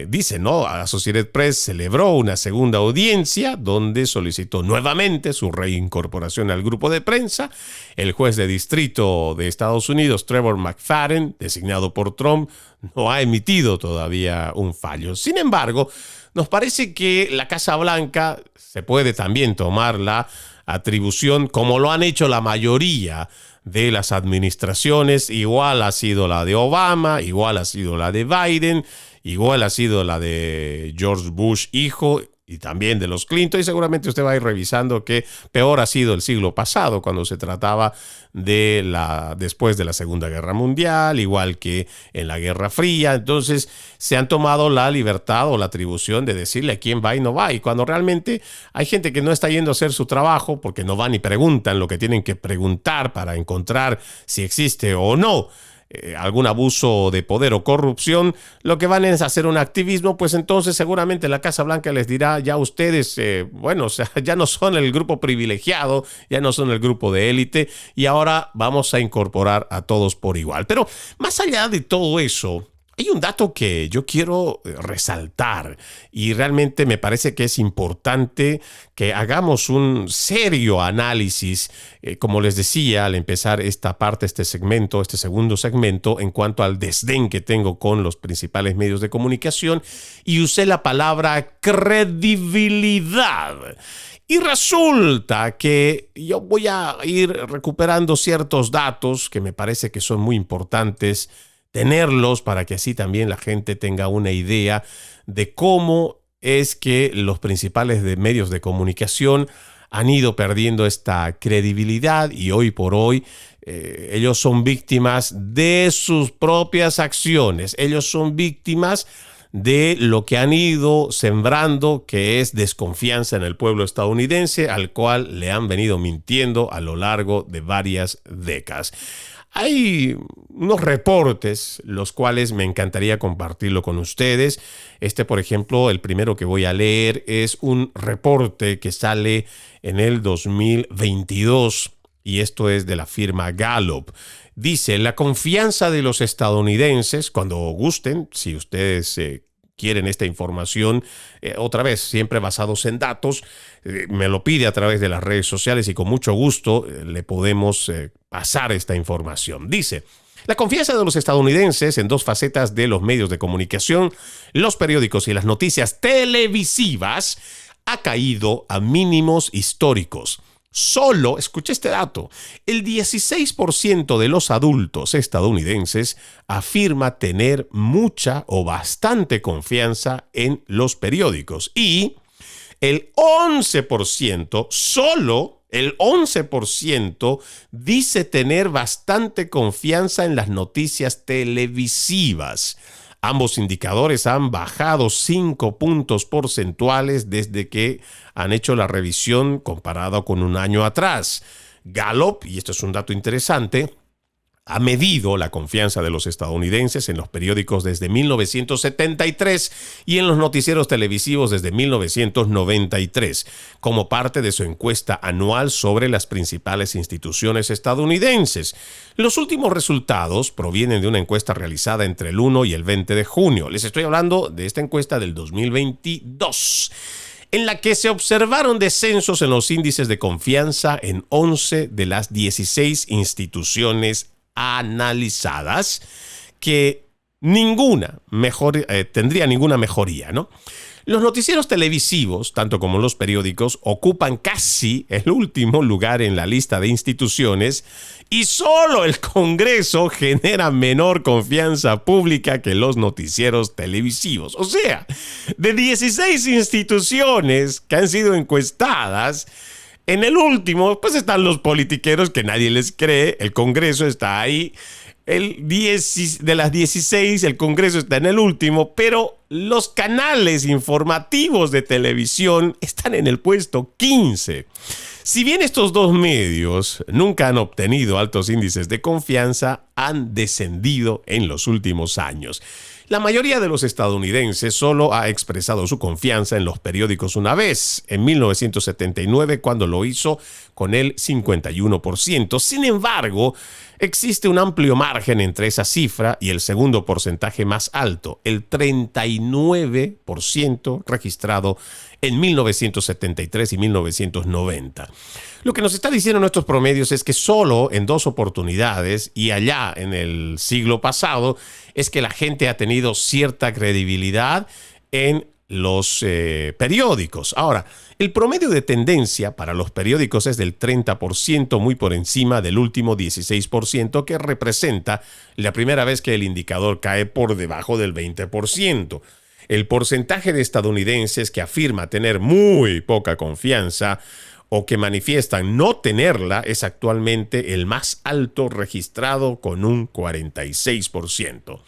dice, ¿no? Associated Press celebró una segunda audiencia donde solicitó nuevamente su reincorporación al grupo de prensa. El juez de distrito de Estados Unidos, Trevor McFadden, designado por Trump, no ha emitido todavía un fallo. Sin embargo, nos parece que la Casa Blanca se puede también tomar la atribución, como lo han hecho la mayoría de las administraciones, igual ha sido la de Obama, igual ha sido la de Biden, igual ha sido la de George Bush hijo y también de los Clinton, y seguramente usted va a ir revisando que peor ha sido el siglo pasado cuando se trataba de después de la Segunda Guerra Mundial, igual que en la Guerra Fría. Entonces se han tomado la libertad o la atribución de decirle a quién va y no va, y cuando realmente hay gente que no está yendo a hacer su trabajo porque no van y preguntan lo que tienen que preguntar para encontrar si existe o no algún abuso de poder o corrupción, lo que van es hacer un activismo, pues entonces seguramente la Casa Blanca les dirá, ya ustedes, o sea, ya no son el grupo privilegiado, ya no son el grupo de élite, y ahora vamos a incorporar a todos por igual. Pero más allá de todo eso, hay un dato que yo quiero resaltar y realmente me parece que es importante que hagamos un serio análisis, como les decía al empezar esta parte, este segundo segmento, en cuanto al desdén que tengo con los principales medios de comunicación, y usé la palabra credibilidad. Y resulta que yo voy a ir recuperando ciertos datos que me parece que son muy importantes tenerlos para que así también la gente tenga una idea de cómo es que los principales medios de comunicación han ido perdiendo esta credibilidad y hoy por hoy ellos son víctimas de sus propias acciones. Ellos son víctimas de lo que han ido sembrando, que es desconfianza en el pueblo estadounidense, al cual le han venido mintiendo a lo largo de varias décadas. Hay unos reportes, los cuales me encantaría compartirlo con ustedes. Por ejemplo, el primero que voy a leer es un reporte que sale en el 2022 y esto es de la firma Gallup. Dice, la confianza de los estadounidenses, cuando gusten, si ustedes quieren esta información, otra vez, siempre basados en datos, me lo pide a través de las redes sociales y con mucho gusto le podemos pasar esta información. Dice, la confianza de los estadounidenses en dos facetas de los medios de comunicación, los periódicos y las noticias televisivas, ha caído a mínimos históricos. Solo, escuche este dato, el 16% de los adultos estadounidenses afirma tener mucha o bastante confianza en los periódicos y el 11%, solo el 11% dice tener bastante confianza en las noticias televisivas. Ambos indicadores han bajado 5 puntos porcentuales desde que han hecho la revisión comparado con un año atrás. Gallup, y esto es un dato interesante, ha medido la confianza de los estadounidenses en los periódicos desde 1973 y en los noticieros televisivos desde 1993, como parte de su encuesta anual sobre las principales instituciones estadounidenses. Los últimos resultados provienen de una encuesta realizada entre el 1 y el 20 de junio. Les estoy hablando de esta encuesta del 2022. En la que se observaron descensos en los índices de confianza en 11 de las 16 instituciones analizadas, que ninguna tendría ninguna mejoría, ¿no? Los noticieros televisivos, tanto como los periódicos, ocupan casi el último lugar en la lista de instituciones y solo el Congreso genera menor confianza pública que los noticieros televisivos. O sea, de 16 instituciones que han sido encuestadas, en el último, pues están los politiqueros que nadie les cree, el Congreso está ahí, de las 16, el Congreso está en el último, pero los canales informativos de televisión están en el puesto 15. Si bien estos dos medios nunca han obtenido altos índices de confianza, han descendido en los últimos años. La mayoría de los estadounidenses solo ha expresado su confianza en los periódicos una vez, en 1979, cuando lo hizo con el 51%. Sin embargo, existe un amplio margen entre esa cifra y el segundo porcentaje más alto, el 39% registrado en 1973 y 1990. Lo que nos está diciendo nuestros promedios es que solo en 2 oportunidades, y allá en el siglo pasado, es que la gente ha tenido cierta credibilidad en los periódicos. Ahora, el promedio de tendencia para los periódicos es del 30%, muy por encima del último 16%, que representa la primera vez que el indicador cae por debajo del 20%. El porcentaje de estadounidenses que afirma tener muy poca confianza o que manifiestan no tenerla es actualmente el más alto registrado con un 46%.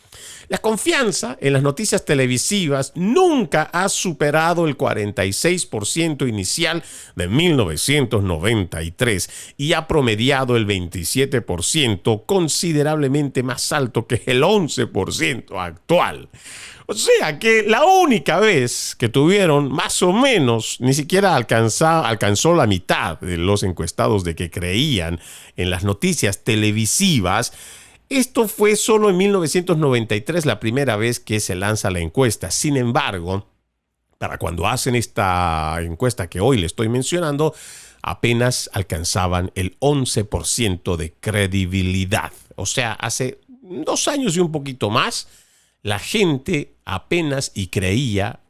La confianza en las noticias televisivas nunca ha superado el 46% inicial de 1993 y ha promediado el 27%, considerablemente más alto que el 11% actual. O sea que la única vez que tuvieron más o menos, ni siquiera alcanzó la mitad de los encuestados de que creían en las noticias televisivas. Esto fue solo en 1993 la primera vez que se lanza la encuesta. Sin embargo, para cuando hacen esta encuesta que hoy le estoy mencionando, apenas alcanzaban el 11% de credibilidad. O sea, hace 2 años y un poquito más, la gente apenas y creía,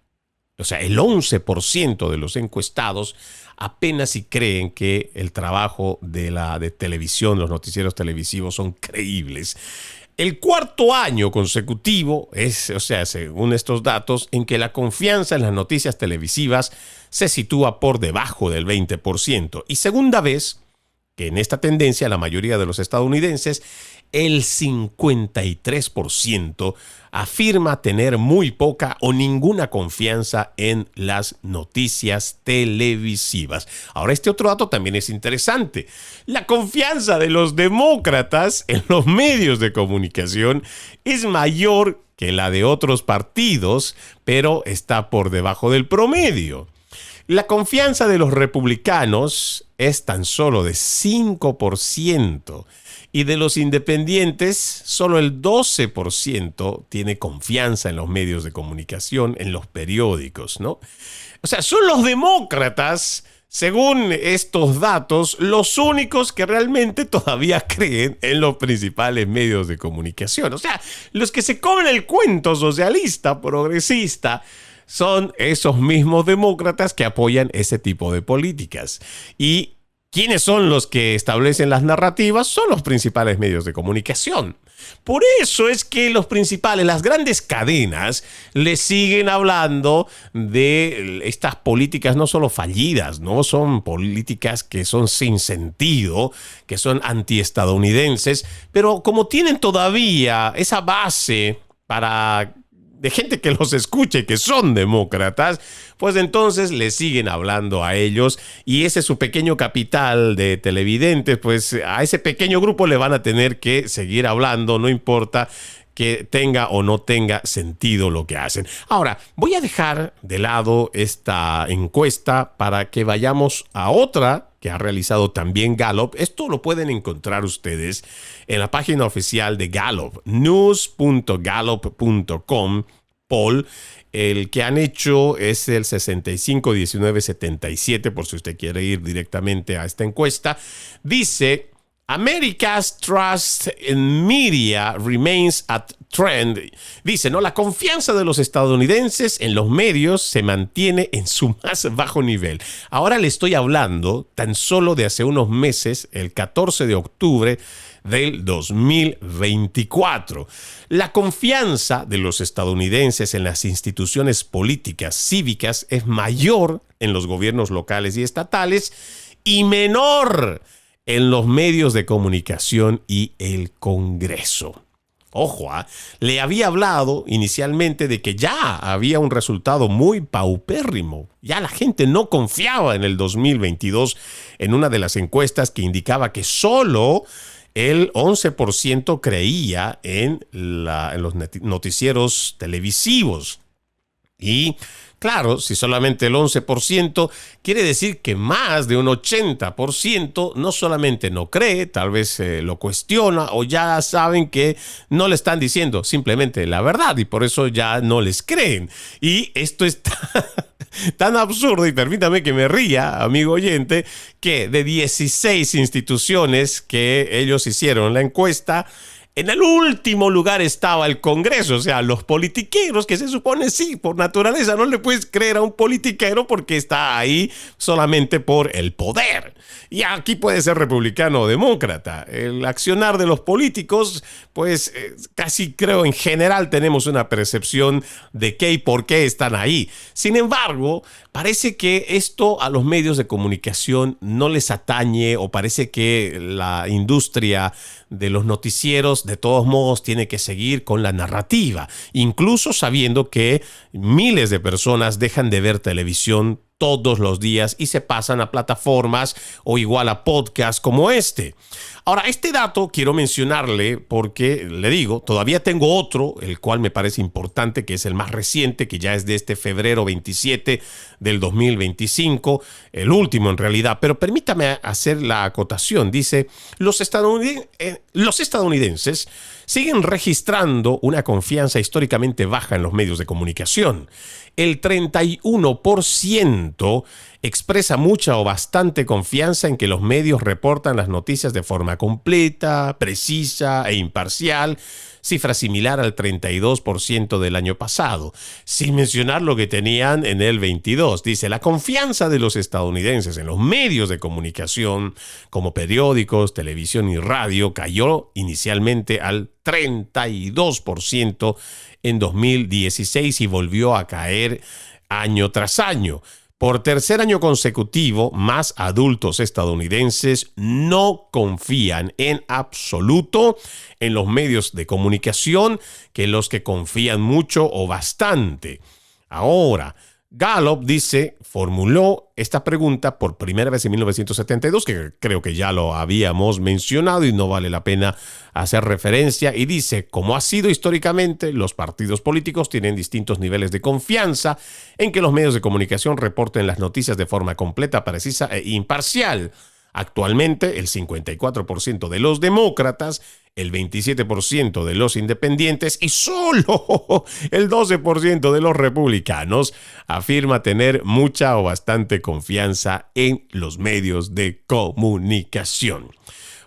o sea, el 11% de los encuestados apenas si creen que el trabajo de televisión, los noticieros televisivos son creíbles. El 4º año consecutivo es, o sea, según estos datos, en que la confianza en las noticias televisivas se sitúa por debajo del 20%. Y segunda vez que en esta tendencia la mayoría de los estadounidenses, el 53% afirma tener muy poca o ninguna confianza en las noticias televisivas. Ahora, este otro dato también es interesante. La confianza de los demócratas en los medios de comunicación es mayor que la de otros partidos, pero está por debajo del promedio. La confianza de los republicanos es tan solo de 5%. Y de los independientes, solo el 12% tiene confianza en los medios de comunicación, en los periódicos, ¿no? O sea, son los demócratas, según estos datos, los únicos que realmente todavía creen en los principales medios de comunicación. O sea, los que se comen el cuento socialista, progresista, son esos mismos demócratas que apoyan ese tipo de políticas. Y ¿quiénes son los que establecen las narrativas? Son los principales medios de comunicación. Por eso es que las grandes cadenas le siguen hablando de estas políticas no solo fallidas, ¿no? Son políticas que son sin sentido, que son antiestadounidenses, pero como tienen todavía esa base de gente que los escuche, que son demócratas, pues entonces le siguen hablando a ellos y ese es su pequeño capital de televidentes, pues a ese pequeño grupo le van a tener que seguir hablando, no importa que tenga o no tenga sentido lo que hacen. Ahora, voy a dejar de lado esta encuesta para que vayamos a otra que ha realizado también Gallup. Esto lo pueden encontrar ustedes en la página oficial de Gallup, news.gallup.com. Poll, el que han hecho es el 65-19-77, por si usted quiere ir directamente a esta encuesta. Dice: America's trust in media remains at trend. Dice, ¿no? La confianza de los estadounidenses en los medios se mantiene en su más bajo nivel. Ahora le estoy hablando tan solo de hace unos meses, el 14 de octubre del 2024. La confianza de los estadounidenses en las instituciones políticas cívicas es mayor en los gobiernos locales y estatales y menor en los medios de comunicación y el Congreso. Ojo, le había hablado inicialmente de que ya había un resultado muy paupérrimo. Ya la gente no confiaba en el 2022 en una de las encuestas que indicaba que solo el 11% creía en los noticieros televisivos. Y claro, si solamente el 11%, quiere decir que más de un 80% no solamente no cree, tal vez lo cuestiona o ya saben que no le están diciendo simplemente la verdad y por eso ya no les creen. Y esto está tan absurdo, y permítame que me ría, amigo oyente, que de 16 instituciones que ellos hicieron la encuesta, En el último lugar estaba el Congreso, o sea, los politiqueros que se supone, sí, por naturaleza no le puedes creer a un politiquero porque está ahí solamente por el poder. Y aquí puede ser republicano o demócrata. El accionar de los políticos, pues casi creo en general tenemos una percepción de qué y por qué están ahí. Sin embargo, parece que esto a los medios de comunicación no les atañe, o parece que la industria de los noticieros de todos modos tiene que seguir con la narrativa, incluso sabiendo que miles de personas dejan de ver televisión todos los días y se pasan a plataformas o igual a podcasts como este. Ahora, este dato quiero mencionarle porque, le digo, todavía tengo otro, el cual me parece importante, que es el más reciente, que ya es de este febrero 27 del 2025, el último en realidad, pero permítame hacer la acotación. Dice, los estadounidenses siguen registrando una confianza históricamente baja en los medios de comunicación. El 31% expresa mucha o bastante confianza en que los medios reportan las noticias de forma completa, precisa e imparcial, cifra similar al 32% del año pasado, sin mencionar lo que tenían en el 22. Dice, la confianza de los estadounidenses en los medios de comunicación, como periódicos, televisión y radio, cayó inicialmente al 32% en 2016 y volvió a caer año tras año. Por tercer año consecutivo, más adultos estadounidenses no confían en absoluto en los medios de comunicación que los que confían mucho o bastante. Ahora, Gallup formuló esta pregunta por primera vez en 1972, que creo que ya lo habíamos mencionado y no vale la pena hacer referencia, y dice, como ha sido históricamente, los partidos políticos tienen distintos niveles de confianza en que los medios de comunicación reporten las noticias de forma completa, precisa e imparcial. Actualmente, el 54% de los demócratas, el 27% de los independientes y solo el 12% de los republicanos afirma tener mucha o bastante confianza en los medios de comunicación.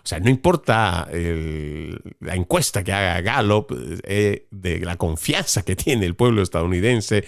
O sea, no importa la encuesta que haga Gallup de la confianza que tiene el pueblo estadounidense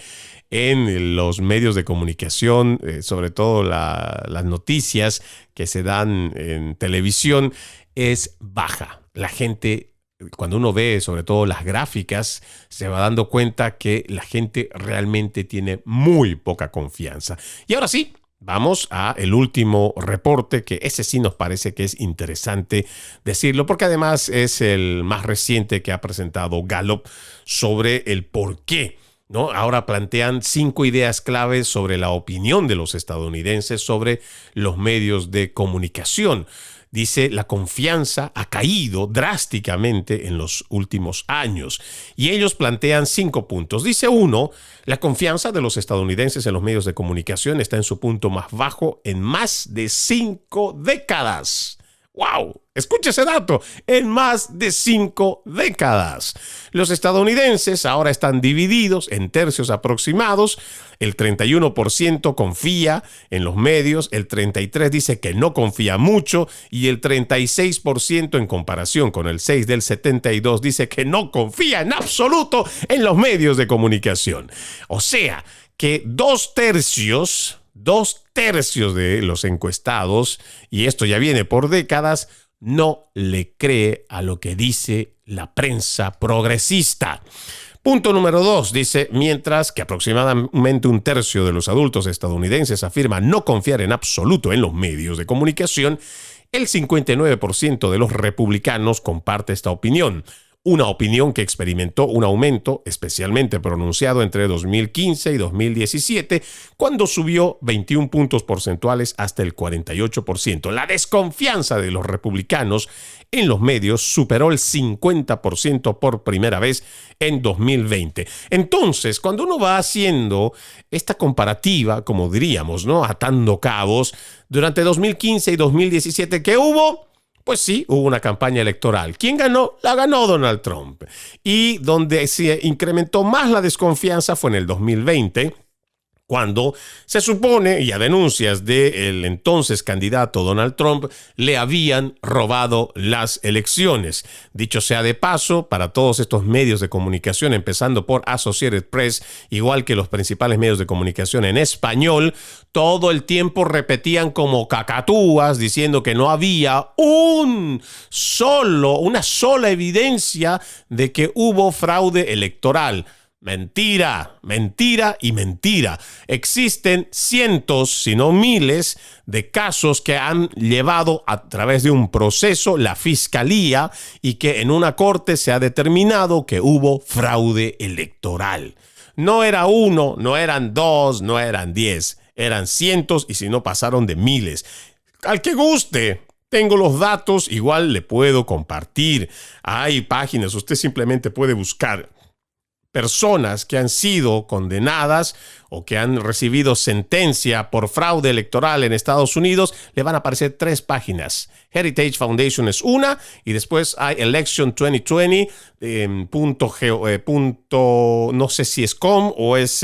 en los medios de comunicación, sobre todo las noticias que se dan en televisión, es baja. La gente, cuando uno ve sobre todo las gráficas, se va dando cuenta que la gente realmente tiene muy poca confianza. Y ahora sí, vamos a el último reporte, que ese sí nos parece que es interesante decirlo, porque además es el más reciente que ha presentado Gallup sobre el por qué, ¿no? Ahora plantean 5 ideas claves sobre la opinión de los estadounidenses sobre los medios de comunicación. Dice, la confianza ha caído drásticamente en los últimos años. Y ellos plantean 5 puntos. Dice 1, la confianza de los estadounidenses en los medios de comunicación está en su punto más bajo en más de 5 décadas. ¡Wow! Escucha ese dato, en más de 5 décadas. Los estadounidenses ahora están divididos en tercios aproximados. El 31% confía en los medios, el 33% dice que no confía mucho y el 36% en comparación con el 6% del 72% dice que no confía en absoluto en los medios de comunicación. O sea, que 2/3 de los encuestados, y esto ya viene por décadas, no le cree a lo que dice la prensa progresista. Punto número 2, dice, mientras que aproximadamente 1/3 de los adultos estadounidenses afirma no confiar en absoluto en los medios de comunicación, el 59% de los republicanos comparte esta opinión. Una opinión que experimentó un aumento especialmente pronunciado entre 2015 y 2017, cuando subió 21 puntos porcentuales hasta el 48%. La desconfianza de los republicanos en los medios superó el 50% por primera vez en 2020. Entonces, cuando uno va haciendo esta comparativa, como diríamos, ¿no?, atando cabos, durante 2015 y 2017, ¿qué hubo? Pues sí, hubo una campaña electoral. ¿Quién ganó? La ganó Donald Trump. Y donde se incrementó más la desconfianza fue en el 2020, cuando se supone, y a denuncias del entonces candidato Donald Trump, le habían robado las elecciones. Dicho sea de paso, para todos estos medios de comunicación, empezando por Associated Press, igual que los principales medios de comunicación en español, todo el tiempo repetían como cacatúas, diciendo que no había una sola evidencia de que hubo fraude electoral. Mentira, mentira y mentira. Existen cientos, si no miles, de casos que han llevado a través de un proceso la fiscalía y que en una corte se ha determinado que hubo fraude electoral. No era uno, no eran dos, no eran 10, eran cientos y si no pasaron de miles. Al que guste. Tengo los datos, igual le puedo compartir. Hay páginas, usted simplemente puede buscar personas que han sido condenadas o que han recibido sentencia por fraude electoral en Estados Unidos, le van a aparecer 3 páginas. Heritage Foundation es una y después hay Election 2020, no sé si es .com o es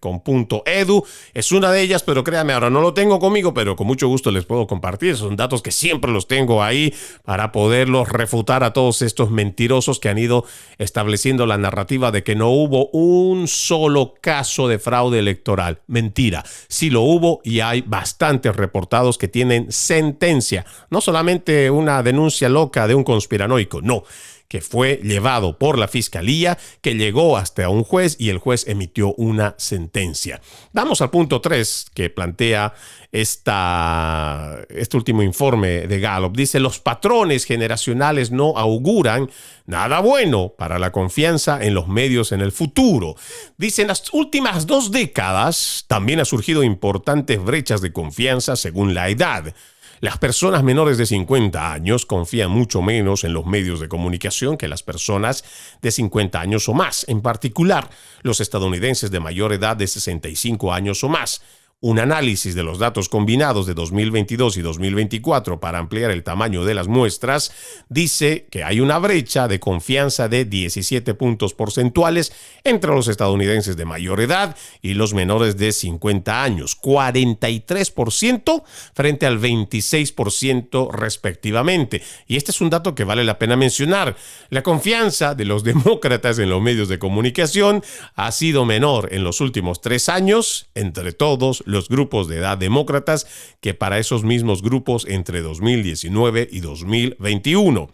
con .edu. Es una de ellas, pero créame, ahora no lo tengo conmigo, pero con mucho gusto les puedo compartir. Son datos que siempre los tengo ahí para poderlos refutar a todos estos mentirosos que han ido estableciendo la narrativa de que no hubo un solo caso de fraude electoral. Mentira, sí lo hubo y hay bastantes reportados que tienen sentencia. No solamente una denuncia loca de un conspiranoico, no, que fue llevado por la fiscalía, que llegó hasta un juez y el juez emitió una sentencia. Vamos al punto 3 que plantea este último informe de Gallup. Dice, los patrones generacionales no auguran nada bueno para la confianza en los medios en el futuro. Dice, en las últimas 2 décadas también han surgido importantes brechas de confianza según la edad. Las personas menores de 50 años confían mucho menos en los medios de comunicación que las personas de 50 años o más, en particular los estadounidenses de mayor edad de 65 años o más. Un análisis de los datos combinados de 2022 y 2024 para ampliar el tamaño de las muestras dice que hay una brecha de confianza de 17 puntos porcentuales entre los estadounidenses de mayor edad y los menores de 50 años, 43% frente al 26% respectivamente. Y este es un dato que vale la pena mencionar. La confianza de los demócratas en los medios de comunicación ha sido menor en los últimos 3 años entre todos los grupos de edad demócratas que para esos mismos grupos entre 2019 y 2021.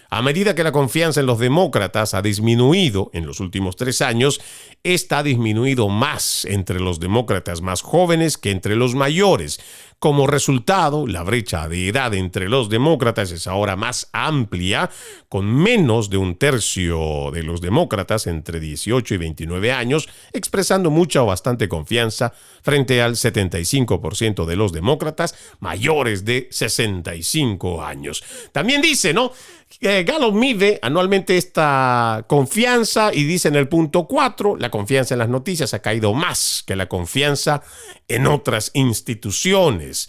A medida que la confianza en los demócratas ha disminuido en los últimos 3 años, esta ha disminuido más entre los demócratas más jóvenes que entre los mayores. Como resultado, la brecha de edad entre los demócratas es ahora más amplia, con menos de un tercio de los demócratas entre 18 y 29 años, expresando mucha o bastante confianza frente al 75% de los demócratas mayores de 65 años. También dice, ¿no? Gallup mide anualmente esta confianza y dice en el punto 4, la confianza en las noticias ha caído más que la confianza en otras instituciones.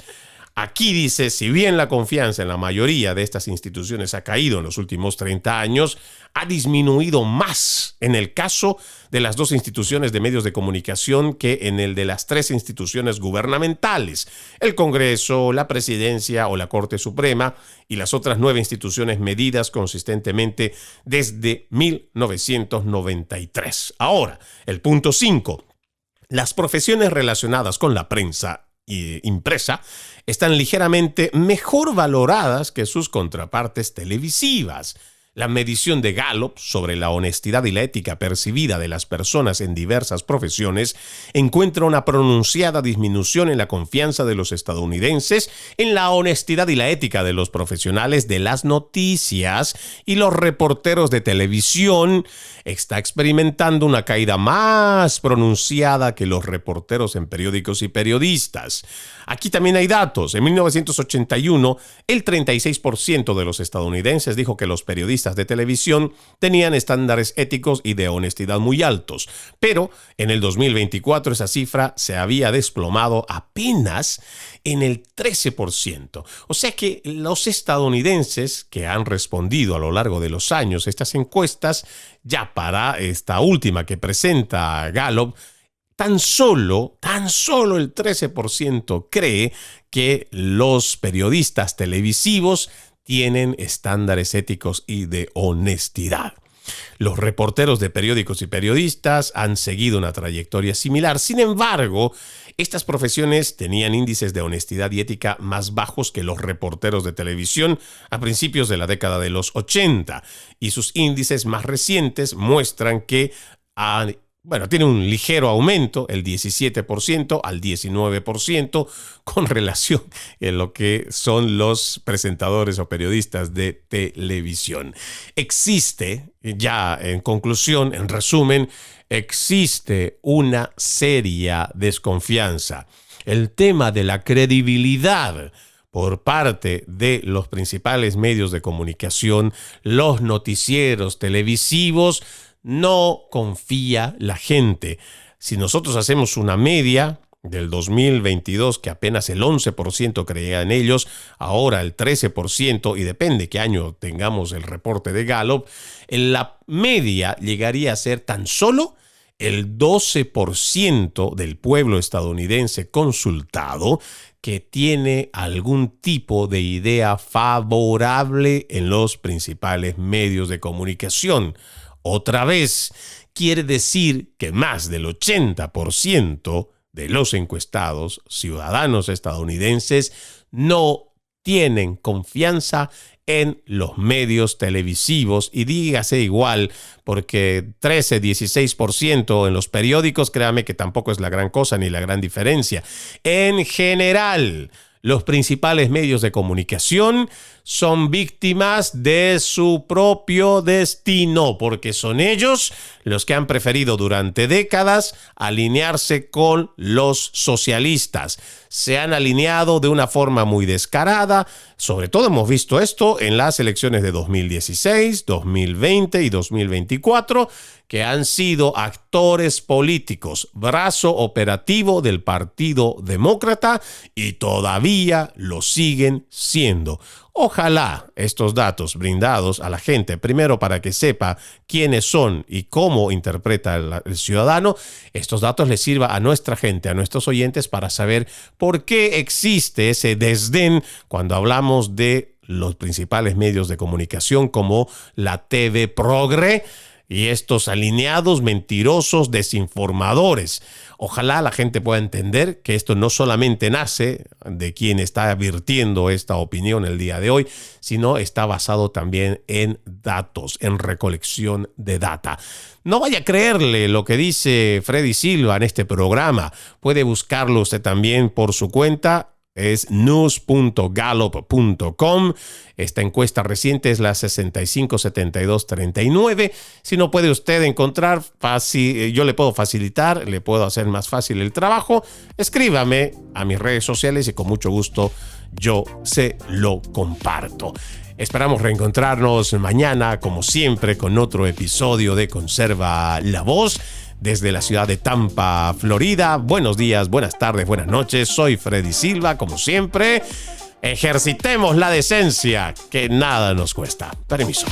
Aquí dice, si bien la confianza en la mayoría de estas instituciones ha caído en los últimos 30 años, ha disminuido más en el caso de las 2 instituciones de medios de comunicación que en el de las 3 instituciones gubernamentales, el Congreso, la Presidencia o la Corte Suprema y las otras 9 instituciones medidas consistentemente desde 1993. Ahora, el punto 5. Las profesiones relacionadas con la prensa impresa están ligeramente mejor valoradas que sus contrapartes televisivas. La medición de Gallup sobre la honestidad y la ética percibida de las personas en diversas profesiones encuentra una pronunciada disminución en la confianza de los estadounidenses en la honestidad y la ética de los profesionales de las noticias, y los reporteros de televisión está experimentando una caída más pronunciada que los reporteros en periódicos y periodistas. Aquí también hay datos. En 1981, el 36% de los estadounidenses dijo que los periodistas de televisión tenían estándares éticos y de honestidad muy altos, pero en el 2024 esa cifra se había desplomado apenas en el 13%. O sea que los estadounidenses que han respondido a lo largo de los años estas encuestas, ya para esta última que presenta Gallup, tan solo el 13% cree que los periodistas televisivos tienen estándares éticos y de honestidad. Los reporteros de periódicos y periodistas han seguido una trayectoria similar. Sin embargo, estas profesiones tenían índices de honestidad y ética más bajos que los reporteros de televisión a principios de la década de los 80, y sus índices más recientes muestran que tiene un ligero aumento, el 17% al 19%, con relación a lo que son los presentadores o periodistas de televisión. Existe, ya en conclusión, en resumen, existe una seria desconfianza. El tema de la credibilidad por parte de los principales medios de comunicación, los noticieros televisivos, no confía la gente. Si nosotros hacemos una media del 2022, que apenas el 11% creía en ellos, ahora el 13%, y depende qué año tengamos el reporte de Gallup, en la media llegaría a ser tan solo el 12% del pueblo estadounidense consultado que tiene algún tipo de idea favorable en los principales medios de comunicación. Otra vez, quiere decir que más del 80% de los encuestados, ciudadanos estadounidenses, no tienen confianza en los medios televisivos, y dígase igual, porque 13-16% en los periódicos, créame que tampoco es la gran cosa ni la gran diferencia. En general, los principales medios de comunicación son víctimas de su propio destino, porque son ellos los que han preferido durante décadas alinearse con los socialistas. Se han alineado de una forma muy descarada. Sobre todo hemos visto esto en las elecciones de 2016, 2020 y 2024, que han sido actores políticos, brazo operativo del Partido Demócrata, y todavía lo siguen siendo. Ojalá estos datos brindados a la gente, primero para que sepa quiénes son y cómo interpreta el ciudadano, estos datos les sirva a nuestra gente, a nuestros oyentes, para saber por qué existe ese desdén cuando hablamos de los principales medios de comunicación como la TV Progre y estos alineados, mentirosos, desinformadores. Ojalá la gente pueda entender que esto no solamente nace de quien está vertiendo esta opinión el día de hoy, sino está basado también en datos, en recolección de data. No vaya a creerle lo que dice Freddy Silva en este programa. Puede buscarlo usted también por su cuenta. Es news.gallup.com. Esta encuesta reciente es la 657239. Si no puede usted encontrar, yo le puedo facilitar, le puedo hacer más fácil el trabajo. Escríbame a mis redes sociales y con mucho gusto yo se lo comparto. Esperamos reencontrarnos mañana, como siempre, con otro episodio de Conserva la Voz. Desde la ciudad de Tampa, Florida. Buenos días, buenas tardes, buenas noches. Soy Freddy Silva, como siempre. Ejercitemos la decencia, que nada nos cuesta. Permiso.